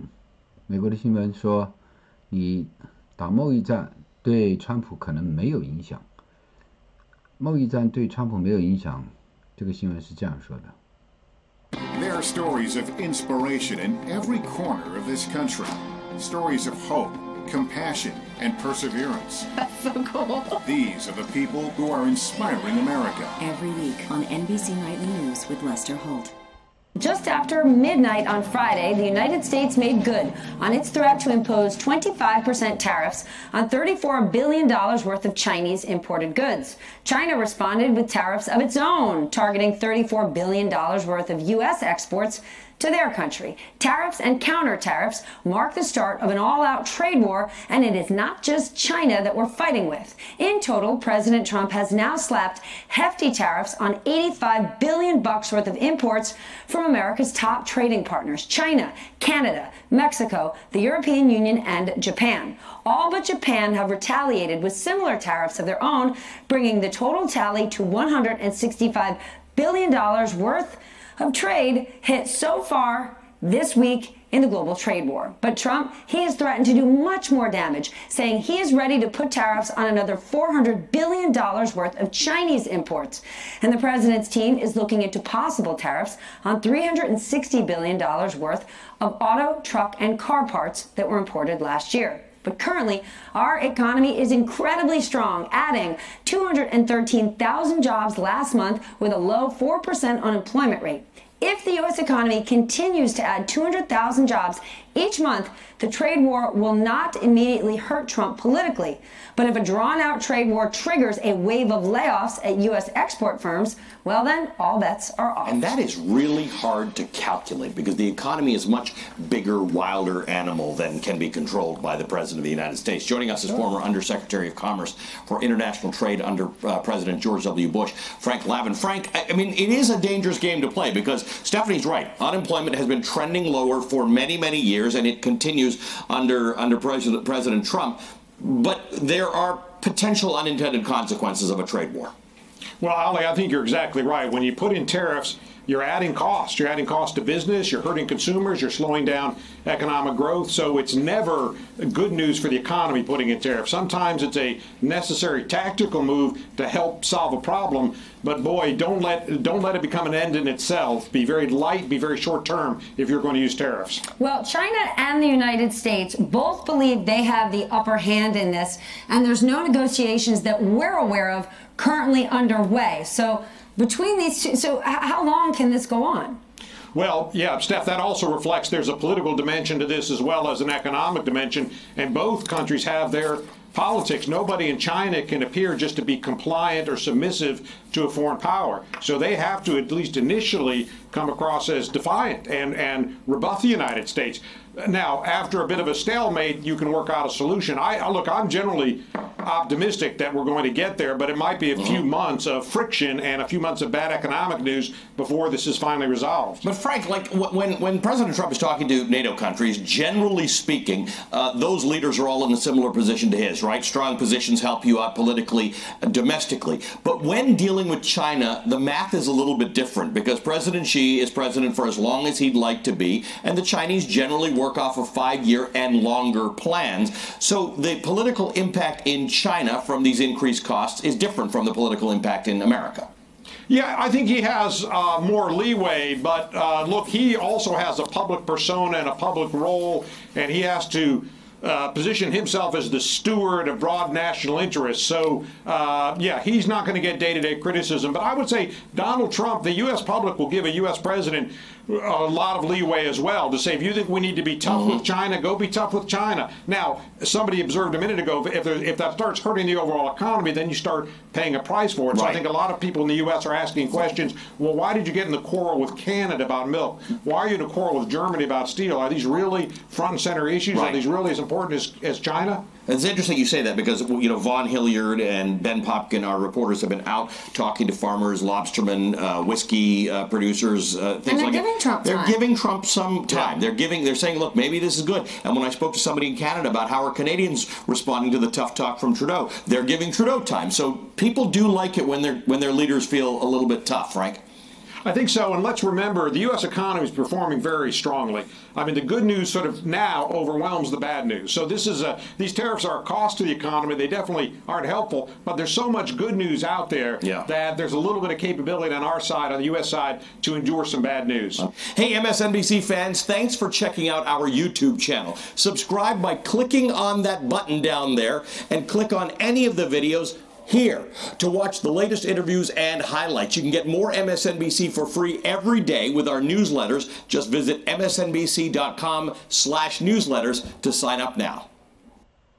美国的新闻说，你打贸易战对川普可能没有影响。贸易战对川普没有影响，这个新闻是这样说的。” There are stories of inspiration in every corner of this country. Stories of hope, compassion, and perseverance. That's so cool. These are the people who are inspiring America. Every week on NBC Nightly News with Lester Holt. Just after midnight on Friday, the United States made good on its threat to impose 25% tariffs on $34 billion worth of Chinese imported goods. China responded with tariffs of its own, targeting $34 billion worth of U.S. exports to their country. Tariffs and counter-tariffs mark the start of an all-out trade war, and it is not just China that we're fighting with. In total, President Trump has now slapped hefty tariffs on $85 billion worth of imports from America's top trading partners: China, Canada, Mexico, the European Union, and Japan. All but Japan have retaliated with similar tariffs of their own, bringing the total tally to $165 billion worth of trade hit so far this week in the global trade war. But Trump, he has threatened to do much more damage, saying he is ready to put tariffs on another $400 billion worth of Chinese imports. And the president's team is looking into possible tariffs on $360 billion worth of auto, truck, and car parts that were imported last year. But currently, our economy is incredibly strong, adding 213,000 jobs last month with a low 4% unemployment rate. If the U.S. economy continues to add 200,000 jobs each month, the trade war will not immediately hurt Trump politically. But if a drawn-out trade war triggers a wave of layoffs at U.S. export firms, well then, all bets are off. And that is really hard to calculate because the economy is a much bigger, wilder animal than can be controlled by the President of the United States. Joining us is former Undersecretary of Commerce for International Trade under President George W. Bush, Frank Lavin. Frank, I mean, it is a dangerous game to play because Stephanie's right. Unemployment has been trending lower for many, many years, and it continues under President Trump. But there are potential unintended consequences of a trade war. Well, Ali, I think you're exactly right. When you put in tariffs, you're adding costs. You're adding costs to business. You're hurting consumers. You're slowing down economic growth. So it's never good news for the economy putting in tariffs. Sometimes it's a necessary tactical move to help solve a problem. But boy, don't let it become an end in itself. Be very light, be very short term if you're going to use tariffs. Well, China and the United States both believe they have the upper hand in this, and there's no negotiations that we're aware of currently underway. So between these two, so how long can this go on? Well, yeah, Steph, that also reflects there's a political dimension to this as well as an economic dimension, and both countries have their politics. Nobody in China can appear just to be compliant or submissive to a foreign power. So they have to, at least initially, come across as defiant and rebuff the United States. Now, after a bit of a stalemate, you can work out a solution. Look, I'm generally optimistic that we're going to get there, but it might be a few months of friction and a few months of bad economic news before this is finally resolved. But Frank, like when President Trump is talking to NATO countries, generally speaking, those leaders are all in a similar position to his, right? Strong positions help you out politically, domestically. But when dealing with China, the math is a little bit different because President Xi is president for as long as he'd like to be, and the Chinese generally work off of 5-year and longer plans. So the political impact in China from these increased costs is different from the political impact in America. Yeah, I think he has more leeway, but look, he also has a public persona and a public role, and he has to position himself as the steward of broad national interests. So, yeah, he's not going to get day-to-day criticism. But I would say Donald Trump, the U.S. public will give a U.S. president a lot of leeway as well to say, if you think we need to be tough with China, go be tough with China. Now, somebody observed a minute ago, if that starts hurting the overall economy, then you start paying a price for it. Right. So I think a lot of people in the U.S. are asking questions, well, why did you get in the quarrel with Canada about milk? Why are you in a quarrel with Germany about steel? Are these really front and center issues? Right. Are these really as important as China? It's interesting you say that because, you know, Vaughn Hilliard and Ben Popkin, our reporters, have been out talking to farmers, lobstermen, whiskey producers, things like that. They're giving Trump some time. Yeah. They're saying, look, maybe this is good. And when I spoke to somebody in Canada about how are Canadians responding to the tough talk from Trudeau, they're giving Trudeau time. So people do like it when their leaders feel a little bit tough, Frank. I think so, and let's remember, the U.S. economy is performing very strongly. I mean, the good news sort of now overwhelms the bad news. So these tariffs are a cost to the economy. They definitely aren't helpful, but there's so much good news out there that there's a little bit of capability on our side, on the U.S. side, to endure some bad news. Hey, MSNBC fans, thanks for checking out our YouTube channel. Subscribe by clicking on that button down there and click on any of the videos here to watch the latest interviews and highlights. You can get more MSNBC for free every day with our newsletters. Just visit msnbc.com/newsletters to sign up now.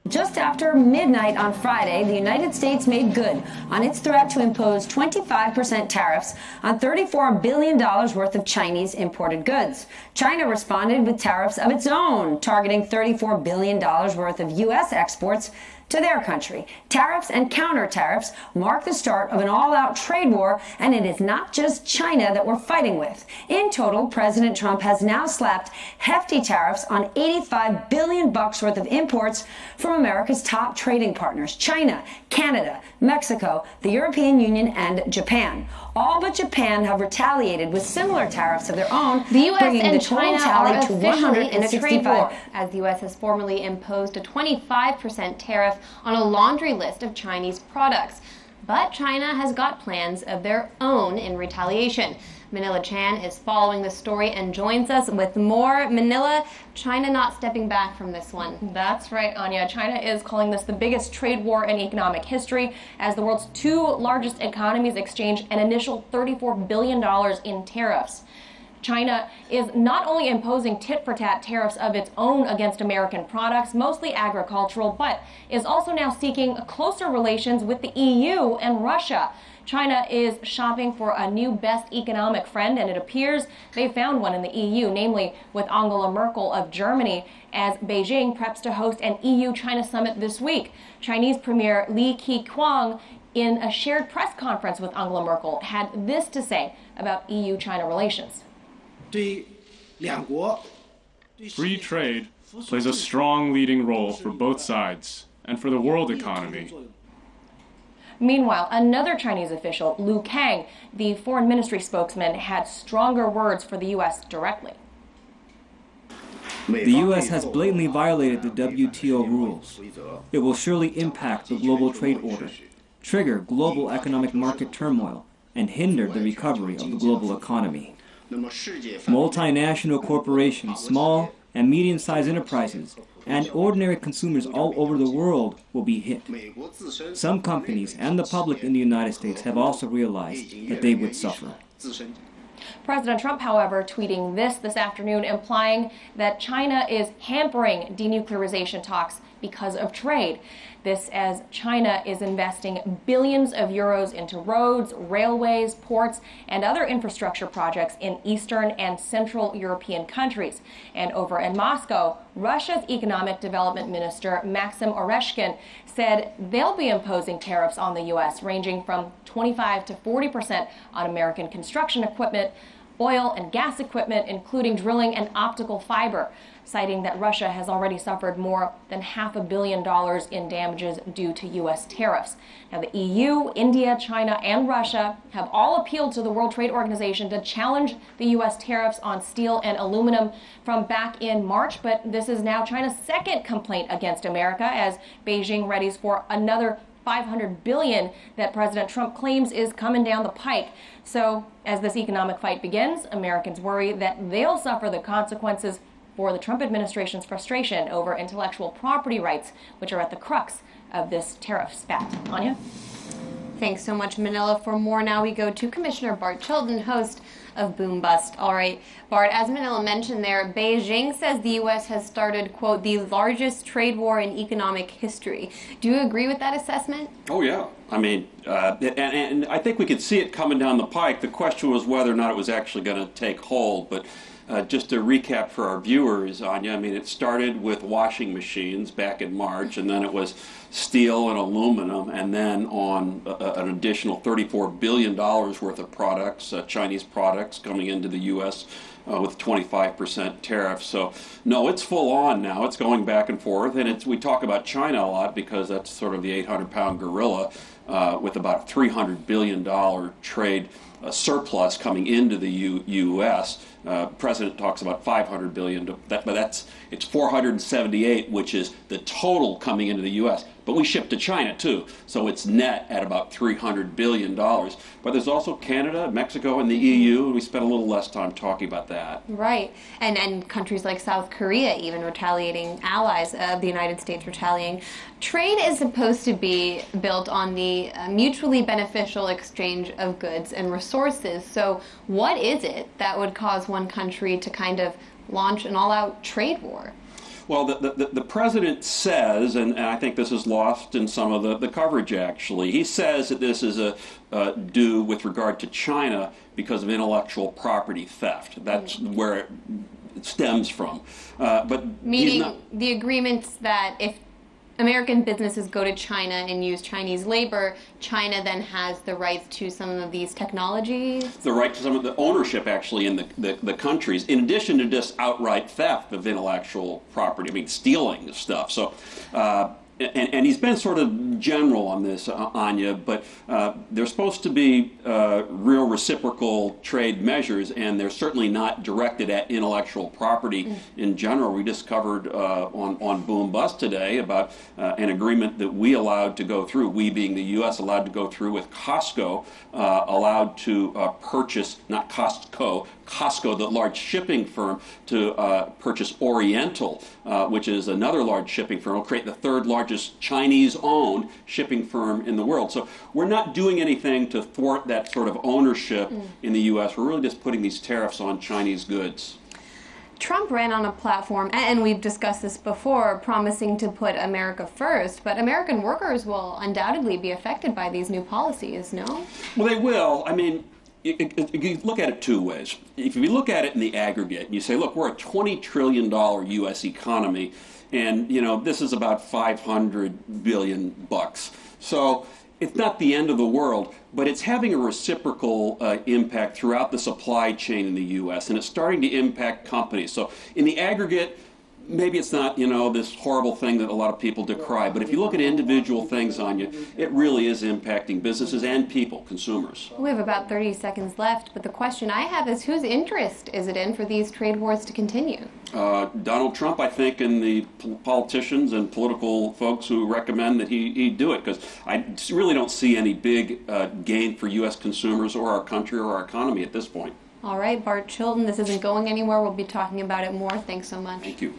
Just after midnight on Friday, the United States made good on its threat to impose 25% tariffs on $34 billion worth of Chinese imported goods. China responded with tariffs of its own, targeting $34 billion worth of U.S. exports to their country. Tariffs and counter-tariffs mark the start of an all-out trade war, and it is not just China that we're fighting with. In total, President Trump has now slapped hefty tariffs on $85 billion worth of imports from America's top trading partners: China, Canada, Mexico, the European Union, and Japan. All but Japan have retaliated with similar tariffs of their own, the U.S. bringing and the total China tally are to officially in a trade war, 165. as the U.S. has formally imposed a 25% tariff on a laundry list of Chinese products. But China has got plans of their own in retaliation. Manila Chan is following the story and joins us with more. Manila, China not stepping back from this one. That's right, Anya. China is calling this the biggest trade war in economic history, as the world's two largest economies exchange an initial $34 billion in tariffs. China is not only imposing tit-for-tat tariffs of its own against American products, mostly agricultural, but is also now seeking closer relations with the EU and Russia. China is shopping for a new best economic friend, and it appears they found one in the EU, namely with Angela Merkel of Germany, as Beijing preps to host an EU-China summit this week. Chinese Premier Li Keqiang, in a shared press conference with Angela Merkel, had this to say about EU-China relations. Free trade plays a strong leading role for both sides and for the world economy. Meanwhile, another Chinese official, Lu Kang, the foreign ministry spokesman, had stronger words for the U.S. directly. The U.S. has blatantly violated the WTO rules. It will surely impact the global trade order, trigger global economic market turmoil, and hinder the recovery of the global economy. Multinational corporations, small and medium-sized enterprises, and ordinary consumers all over the world will be hit. Some companies and the public in the United States have also realized that they would suffer. President Trump, however, tweeting this afternoon, implying that China is hampering denuclearization talks because of trade. This as China is investing billions of euros into roads, railways, ports, and other infrastructure projects in Eastern and Central European countries. And over in Moscow, Russia's Economic Development Minister Maxim Oreshkin said they'll be imposing tariffs on the U.S. ranging from 25 to 40% on American construction equipment, oil and gas equipment, including drilling and optical fiber, citing that Russia has already suffered more than $500 million in damages due to U.S. tariffs. Now, the EU, India, China, and Russia have all appealed to the World Trade Organization to challenge the U.S. tariffs on steel and aluminum from back in March, but this is now China's second complaint against America as Beijing readies for another $500 billion that President Trump claims is coming down the pike. So, as this economic fight begins, Americans worry that they'll suffer the consequences for the Trump administration's frustration over intellectual property rights, which are at the crux of this tariff spat. Anya? Thanks so much, Manila. For more now, we go to Commissioner Bart Chilton, host of Boom Bust. All right, Bart, as Manila mentioned there, Beijing says the U.S. has started, quote, the largest trade war in economic history. Do you agree with that assessment? Oh, yeah. I mean, and I think we could see it coming down the pike. The question was whether or not it was actually going to take hold. But just to recap for our viewers, Anya, I mean, it started with washing machines back in March, and then it was steel and aluminum, and then on an additional $34 billion worth of products, Chinese products coming into the U.S. With 25% tariffs. So, no, it's full on now. It's going back and forth, and we talk about China a lot because that's sort of the 800-pound gorilla with about $300 billion trade surplus coming into the U.S. President talks about $500 billion, but it's 478, which is the total coming into the U.S. But we ship to China too, so it's net at about $300 billion. But there's also Canada, Mexico, and the EU, and we spent a little less time talking about that. Right, and countries like South Korea even retaliating, allies of the United States retaliating. Trade is supposed to be built on the mutually beneficial exchange of goods and resources. So what is it that would cause one country to kind of launch an all-out trade war? Well, the president says, and I think this is lost in some of the coverage actually, he says that this is due with regard to China because of intellectual property theft. That's where it stems from. But meaning the agreements that if American businesses go to China and use Chinese labor, China then has the rights to some of these technologies? The right to some of the ownership, actually, in the countries, in addition to just outright theft of intellectual property, I mean, stealing stuff. So, and he's been sort of general on this, Anya, but there's supposed to be real reciprocal trade measures, and they're certainly not directed at intellectual property in general. We just covered on Boom Bust today about an agreement that we allowed to go through, we being the U.S. allowed to go through with Costco, allowed to purchase, not Costco, Costco, the large shipping firm, to purchase Oriental, which is another large shipping firm. Will create the third largest Chinese-owned shipping firm in the world. So we're not doing anything to thwart that sort of ownership in the U.S. We're really just putting these tariffs on Chinese goods. Trump ran on a platform, and we've discussed this before, promising to put America first, but American workers will undoubtedly be affected by these new policies, no? Well, they will. I mean, you look at it two ways. If you look at it in the aggregate, and you say, look, we're a $20 trillion U.S. economy, and, you know, this is about $500 billion. So it's not the end of the world, but it's having a reciprocal impact throughout the supply chain in the U.S., and it's starting to impact companies. So in the aggregate, maybe it's not, you know, this horrible thing that a lot of people decry, but if you look at individual things, Anya, it really is impacting businesses and people, consumers. We have about 30 seconds left, but the question I have is whose interest is it in for these trade wars to continue? Donald Trump, I think, and the politicians and political folks who recommend that he do it, because I really don't see any big gain for U.S. consumers or our country or our economy at this point. All right, Bart Chilton, this isn't going anywhere. We'll be talking about it more. Thanks so much. Thank you.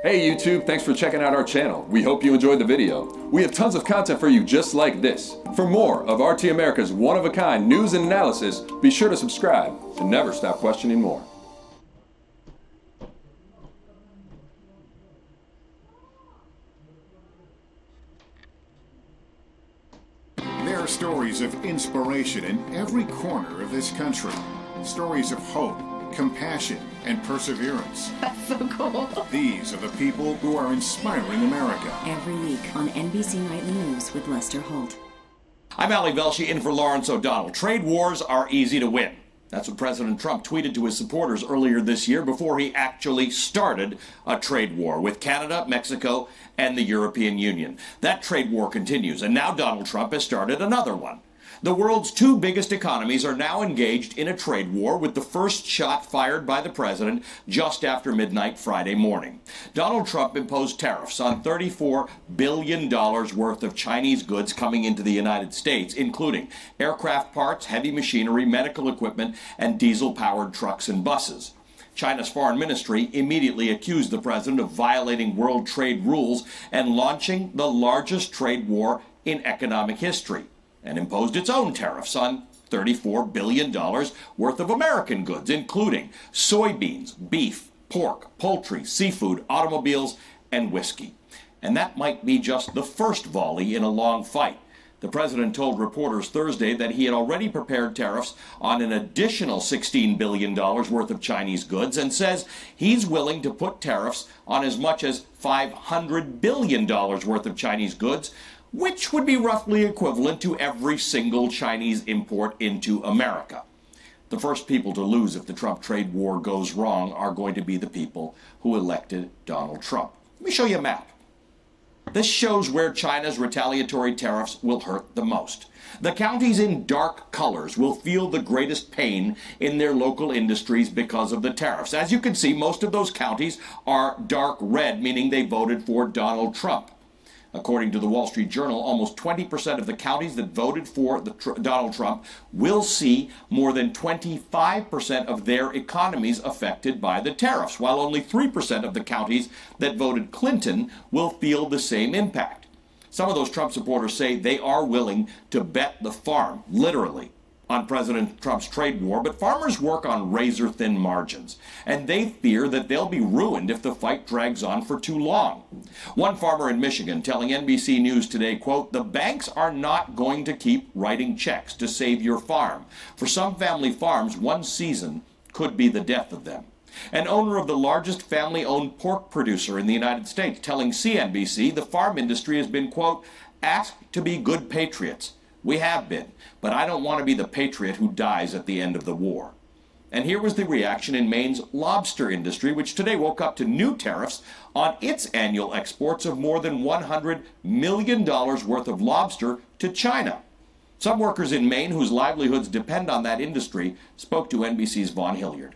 Hey YouTube, thanks for checking out our channel. We hope you enjoyed the video. We have tons of content for you just like this. For more of RT America's one-of-a-kind news and analysis, be sure to subscribe and never stop questioning more. There are stories of inspiration in every corner of this country. Stories of hope, compassion, and perseverance. That's so cool. These are the people who are inspiring America. Every week on NBC Nightly News with Lester Holt. I'm Ali Velshi in for Lawrence O'Donnell. Trade wars are easy to win. That's what President Trump tweeted to his supporters earlier this year before he actually started a trade war with Canada, Mexico, and the European Union. That trade war continues, and now Donald Trump has started another one. The world's two biggest economies are now engaged in a trade war, with the first shot fired by the president just after midnight Friday morning. Donald Trump imposed tariffs on $34 billion worth of Chinese goods coming into the United States, including aircraft parts, heavy machinery, medical equipment, and diesel-powered trucks and buses. China's foreign ministry immediately accused the president of violating world trade rules and launching the largest trade war in economic history, and imposed its own tariffs on $34 billion worth of American goods, including soybeans, beef, pork, poultry, seafood, automobiles, and whiskey. And that might be just the first volley in a long fight. The president told reporters Thursday that he had already prepared tariffs on an additional $16 billion worth of Chinese goods, and says he's willing to put tariffs on as much as $500 billion worth of Chinese goods, which would be roughly equivalent to every single Chinese import into America. The first people to lose if the Trump trade war goes wrong are going to be the people who elected Donald Trump. Let me show you a map. This shows where China's retaliatory tariffs will hurt the most. The counties in dark colors will feel the greatest pain in their local industries because of the tariffs. As you can see, most of those counties are dark red, meaning they voted for Donald Trump. According to the Wall Street Journal, almost 20% of the counties that voted for Donald Trump will see more than 25% of their economies affected by the tariffs, while only 3% of the counties that voted Clinton will feel the same impact. Some of those Trump supporters say they are willing to bet the farm, literally, on President Trump's trade war, but farmers work on razor-thin margins, and they fear that they'll be ruined if the fight drags on for too long. One farmer in Michigan telling NBC News today, quote, "The banks are not going to keep writing checks to save your farm. For some family farms, one season could be the death of them." An owner of the largest family-owned pork producer in the United States telling CNBC the farm industry has been, quote, "asked to be good patriots. We have been, but I don't want to be the patriot who dies at the end of the war." And here was the reaction in Maine's lobster industry, which today woke up to new tariffs on its annual exports of more than $100 million worth of lobster to China. Some workers in Maine whose livelihoods depend on that industry spoke to NBC's Vaughn Hilliard.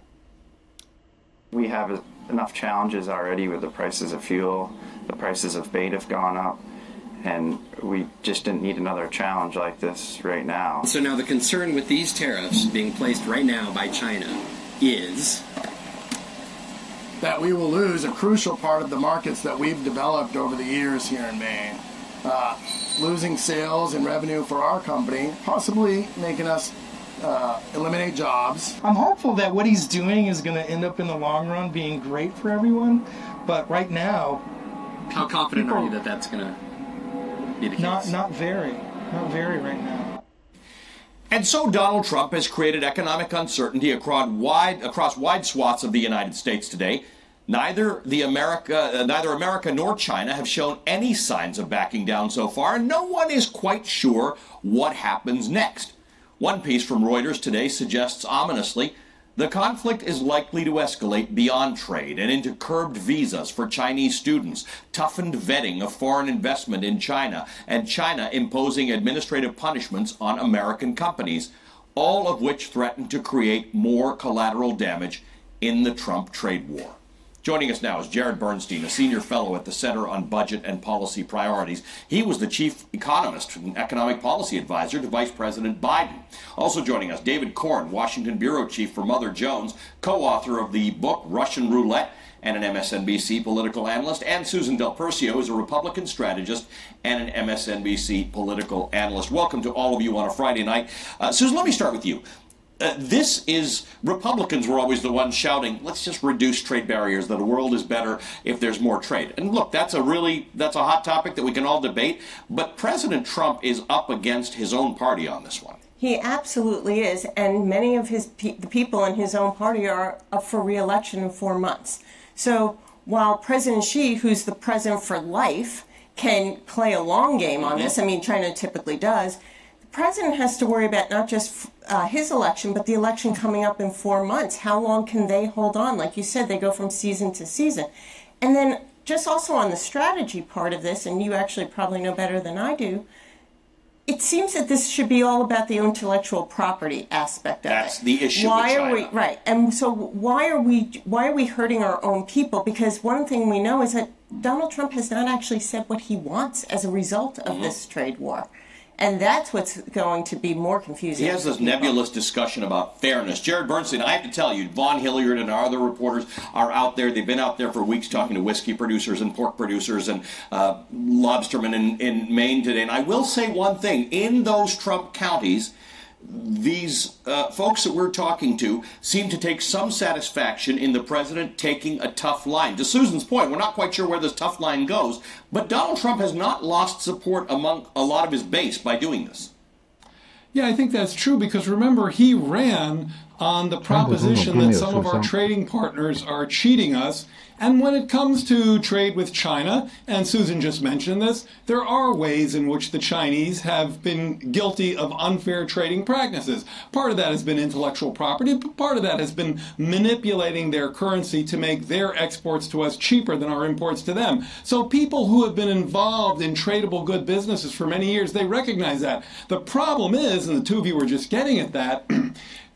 We have enough challenges already with the prices of fuel, the prices of bait have gone up, and we just didn't need another challenge like this right now. So now the concern with these tariffs being placed right now by China is that we will lose a crucial part of the markets that we've developed over the years here in Maine. Losing sales and revenue for our company, possibly making us eliminate jobs. I'm hopeful that what he's doing is going to end up in the long run being great for everyone, but right now... How confident are you that that's going to be the case? Not very right now. And so Donald Trump has created economic uncertainty across wide swaths of the United States today. Neither America nor China have shown any signs of backing down so far, and no one is quite sure what happens next. One piece from Reuters today suggests ominously the conflict is likely to escalate beyond trade and into curbed visas for Chinese students, toughened vetting of foreign investment in China, and China imposing administrative punishments on American companies, all of which threaten to create more collateral damage in the Trump trade war. Joining us now is Jared Bernstein, a senior fellow at the Center on Budget and Policy Priorities. He was the chief economist and economic policy advisor to Vice President Biden. Also joining us, David Korn, Washington bureau chief for Mother Jones, co-author of the book Russian Roulette, and an MSNBC political analyst, and Susan Del Percio is a Republican strategist and an MSNBC political analyst. Welcome to all of you on a Friday night. Susan, let me start with you. Republicans were always the ones shouting, let's just reduce trade barriers, that the world is better if there's more trade. And look, that's a hot topic that we can all debate, but President Trump is up against his own party on this one. He absolutely is, and many of the people in his own party are up for re-election in 4 months. So while President Xi, who's the president for life, can play a long game on this, I mean, China typically does, the president has to worry about not just his election, but the election coming up in 4 months. How long can they hold on? Like you said, they go from season to season. And then just also on the strategy part of this, and you actually probably know better than I do, it seems that this should be all about the intellectual property aspect of it. That's the issue with China. Are we, right. And so why are we hurting our own people? Because one thing we know is that Donald Trump has not actually said what he wants as a result of this trade war. And that's what's going to be more confusing. He has this nebulous discussion about fairness. Jared Bernstein, I have to tell you, Vaughn Hilliard and our other reporters are out there. They've been out there for weeks talking to whiskey producers and pork producers and lobstermen in Maine today. And I will say one thing. In those Trump counties, these folks that we're talking to seem to take some satisfaction in the president taking a tough line. To Susan's point, we're not quite sure where this tough line goes, but Donald Trump has not lost support among a lot of his base by doing this. Yeah, I think that's true, because remember, he ran on the proposition that some of our trading partners are cheating us. And when it comes to trade with China, and Susan just mentioned this, there are ways in which the Chinese have been guilty of unfair trading practices. Part of that has been intellectual property, but part of that has been manipulating their currency to make their exports to us cheaper than our imports to them. So people who have been involved in tradable good businesses for many years, they recognize that. The problem is, and the two of you were just getting at that,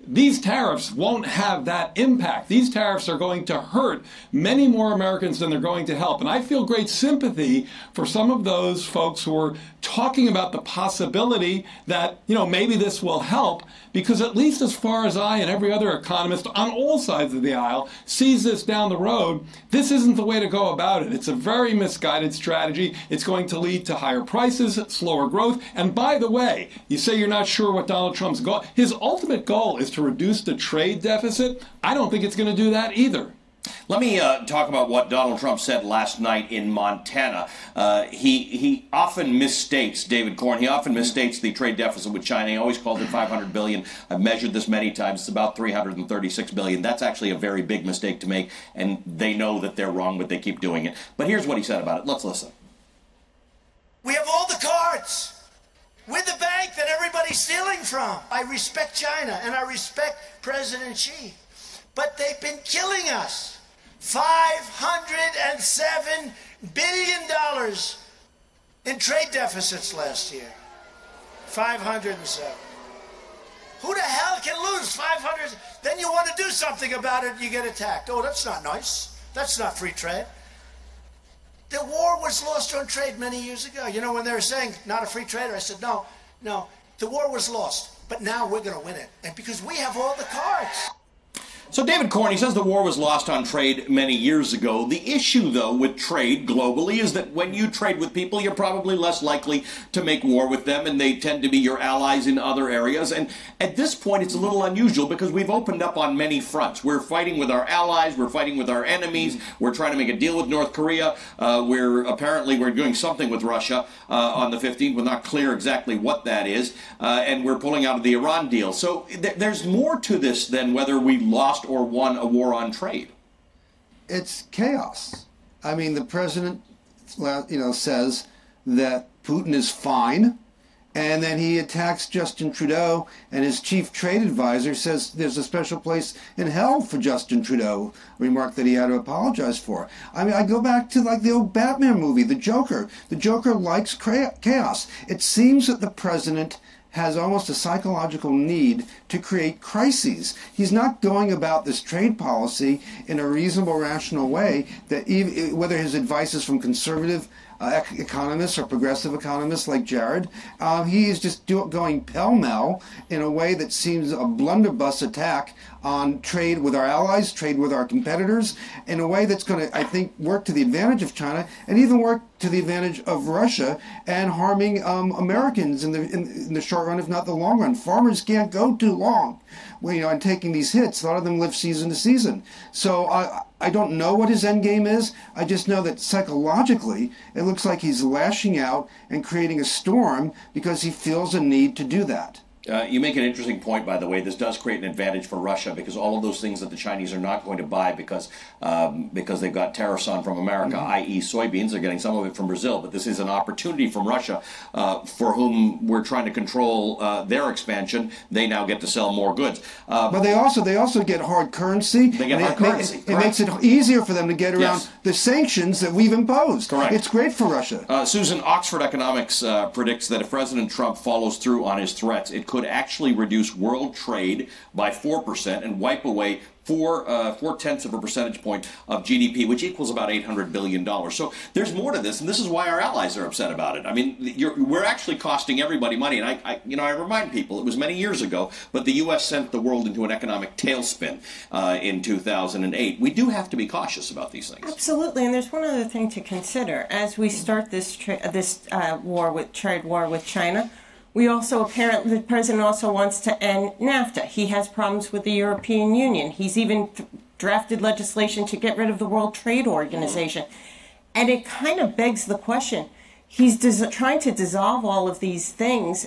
these tariffs won't have that impact. These tariffs are going to hurt many more Americans than they're going to help. And I feel great sympathy for some of those folks who are talking about the possibility that, maybe this will help, because at least as far as I and every other economist on all sides of the aisle sees this down the road, this isn't the way to go about it. It's a very misguided strategy. It's going to lead to higher prices, slower growth. And by the way, you say you're not sure what Donald Trump's goal. His ultimate goal is to reduce the trade deficit. I don't think it's going to do that either. Let me talk about what Donald Trump said last night in Montana. He often misstates, David Corn, he often misstates the trade deficit with China. He always called it $500 billion. I've measured this many times. It's about $336 billion. That's actually a very big mistake to make, and they know that they're wrong, but they keep doing it. But here's what he said about it. Let's listen. We have all the cards. We're the bank that everybody's stealing from. I respect China, and I respect President Xi. But they've been killing us. $507 billion in trade deficits last year. 507. Who the hell can lose 500? Then you want to do something about it, you get attacked. Oh, that's not nice. That's not free trade. The war was lost on trade many years ago. When they were saying, not a free trader, I said, no, the war was lost. But now we're going to win it. And because we have all the cards. So David Corn, he says the war was lost on trade many years ago. The issue, though, with trade globally is that when you trade with people, you're probably less likely to make war with them, and they tend to be your allies in other areas. And at this point, it's a little unusual because we've opened up on many fronts. We're fighting with our allies. We're fighting with our enemies. We're trying to make a deal with North Korea. We're doing something with Russia on the 15th. We're not clear exactly what that is. And we're pulling out of the Iran deal. So there's more to this than whether we lost or won a war on trade. It's chaos. I mean, the president, says that Putin is fine, and then he attacks Justin Trudeau, and his chief trade advisor says there's a special place in hell for Justin Trudeau, a remark that he had to apologize for. I mean, I go back to the old Batman movie, The Joker. The Joker likes chaos. It seems that the president has almost a psychological need to create crises. He's not going about this trade policy in a reasonable, rational way, that whether his advice is from conservative economists or progressive economists like Jared, he is just going pell-mell in a way that seems a blunderbuss attack on trade with our allies, trade with our competitors, in a way that's going to, I think, work to the advantage of China and even work to the advantage of Russia and harming Americans in the short run, if not the long run. Farmers can't go too long, in taking these hits. A lot of them live season to season. So I don't know what his end game is. I just know that psychologically, it looks like he's lashing out and creating a storm because he feels a need to do that. You make an interesting point, by the way. This does create an advantage for Russia because all of those things that the Chinese are not going to buy because they've got tariffs on from America, i.e. soybeans, they're getting some of it from Brazil. But this is an opportunity from Russia for whom we're trying to control their expansion. They now get to sell more goods. But they also get hard currency. They get hard currency. It makes it easier for them to get around the sanctions that we've imposed. Correct. It's great for Russia. Susan, Oxford Economics predicts that if President Trump follows through on his threats, it could actually reduce world trade by 4% and wipe away 4/10 of a percentage point of GDP, which equals about $800 billion. So there's more to this, and this is why our allies are upset about it. I mean, we're actually costing everybody money, and I remind people, it was many years ago, but the U.S. sent the world into an economic tailspin in 2008. We do have to be cautious about these things. Absolutely, and there's one other thing to consider. As we start this trade war with China, the president also wants to end NAFTA. He has problems with the European Union. He's even drafted legislation to get rid of the World Trade Organization. And it kind of begs the question, he's trying to dissolve all of these things.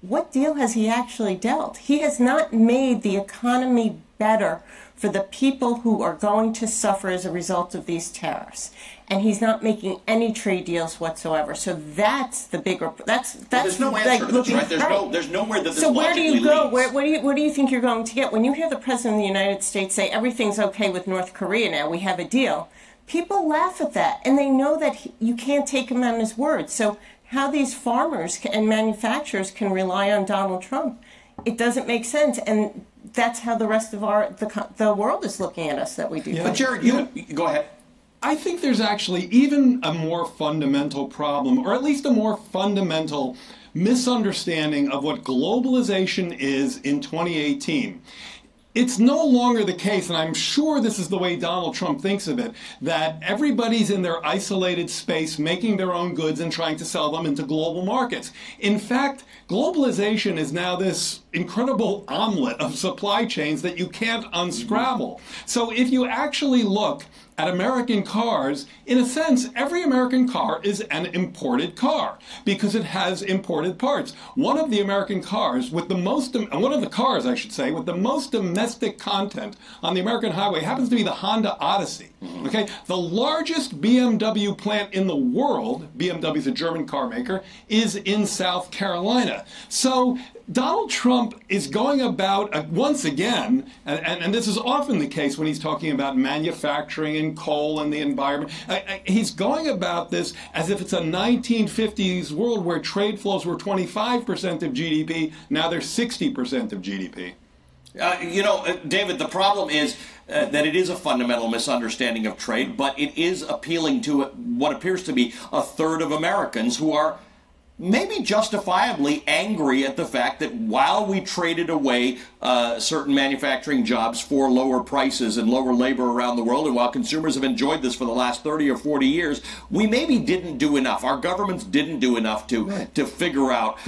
What deal has he actually dealt? He has not made the economy better for the people who are going to suffer as a result of these tariffs. And he's not making any trade deals whatsoever. So that's the bigger. That's there's no answer to this, right? There's nowhere that this So where do you go? Leads. What do you think you're going to get when you hear the president of the United States say everything's okay with North Korea now? We have a deal. People laugh at that, and they know that you can't take him on his word. So how these farmers and manufacturers can rely on Donald Trump, it doesn't make sense. And that's how the rest of the world is looking at us, that we do. Yeah. But Jared, you go ahead. I think there's actually even a more fundamental problem, or at least a more fundamental misunderstanding of what globalization is in 2018. It's no longer the case, and I'm sure this is the way Donald Trump thinks of it, that everybody's in their isolated space making their own goods and trying to sell them into global markets. In fact, globalization is now this incredible omelet of supply chains that you can't unscramble. So if you actually look at American cars, in a sense, every American car is an imported car because it has imported parts. One of the American cars with the most, one of the cars, I should say, with the most domestic content on the American highway happens to be the Honda Odyssey. Okay, the largest BMW plant in the world, BMW is a German car maker, is in South Carolina. So Donald Trump is going about, once again, and this is often the case when he's talking about manufacturing and coal and the environment, he's going about this as if it's a 1950s world where trade flows were 25% of GDP, now they're 60% of GDP. You know, David, the problem is that it is a fundamental misunderstanding of trade, but it is appealing to what appears to be a third of Americans who are maybe justifiably angry at the fact that while we traded away certain manufacturing jobs for lower prices and lower labor around the world, and while consumers have enjoyed this for the last 30 or 40 years, we maybe didn't do enough. Our governments didn't do enough to figure out,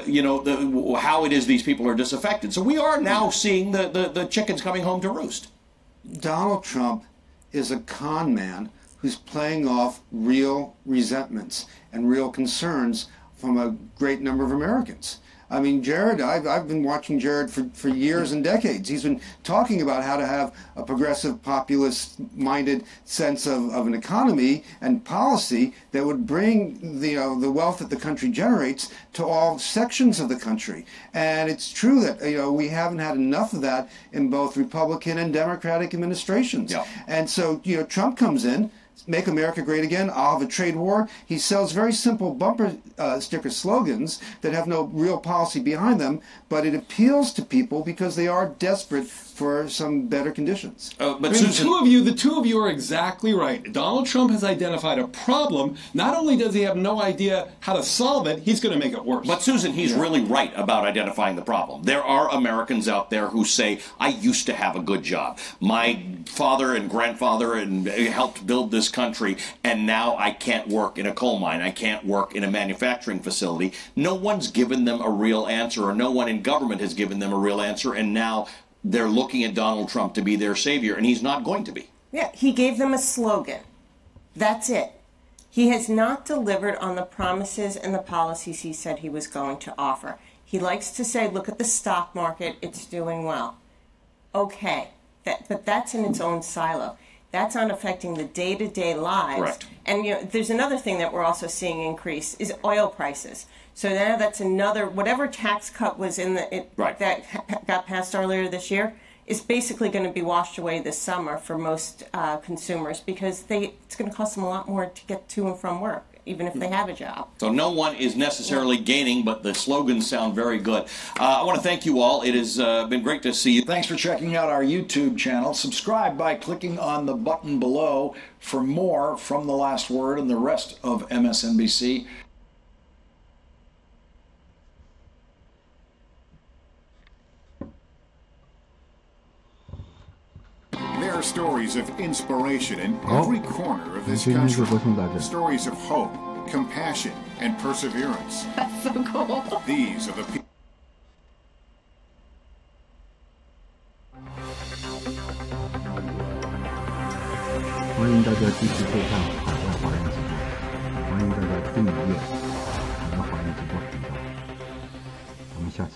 you know, how it is these people are disaffected. So we are now seeing the chickens coming home to roost. Donald Trump is a con man who's playing off real resentments and real concerns from a great number of Americans. I mean, Jared, I've been watching Jared for years and decades. He's been talking about how to have a progressive, populist-minded sense of an economy and policy that would bring the wealth that the country generates to all sections of the country. And it's true that we haven't had enough of that in both Republican and Democratic administrations. Yeah. And so Trump comes in. Make America Great Again, I'll have a trade war. He sells very simple bumper sticker slogans that have no real policy behind them, but it appeals to people because they are desperate for some better conditions. But the two of you are exactly right. Donald Trump has identified a problem. Not only does he have no idea how to solve it, he's going to make it worse. But Susan, he's really right about identifying the problem. There are Americans out there who say, I used to have a good job. My father and grandfather helped build this country, and now I can't work in a coal mine. I can't work in a manufacturing facility. No one's given them a real answer, or no one in government has given them a real answer, and now they're looking at Donald Trump to be their savior, and he's not going to be. Yeah, he gave them a slogan. That's it. He has not delivered on the promises and the policies he said he was going to offer. He likes to say, look at the stock market, it's doing well. Okay, but that's in its own silo. That's not affecting the day-to-day lives. Correct. And there's another thing that we're also seeing increase is oil prices. So now that's another, whatever tax cut was in that got passed earlier this year, is basically going to be washed away this summer for most consumers because it's going to cost them a lot more to get to and from work, even if they have a job. So no one is necessarily gaining, but the slogans sound very good. I want to thank you all. It has been great to see you. Thanks for checking out our YouTube channel. Subscribe by clicking on the button below for more from The Last Word and the rest of MSNBC. There are stories of inspiration in every corner of this country. Stories of hope, compassion, and perseverance. That's so cool. These are the people. 欢迎大家继续收看海外华人直播，欢迎大家订阅。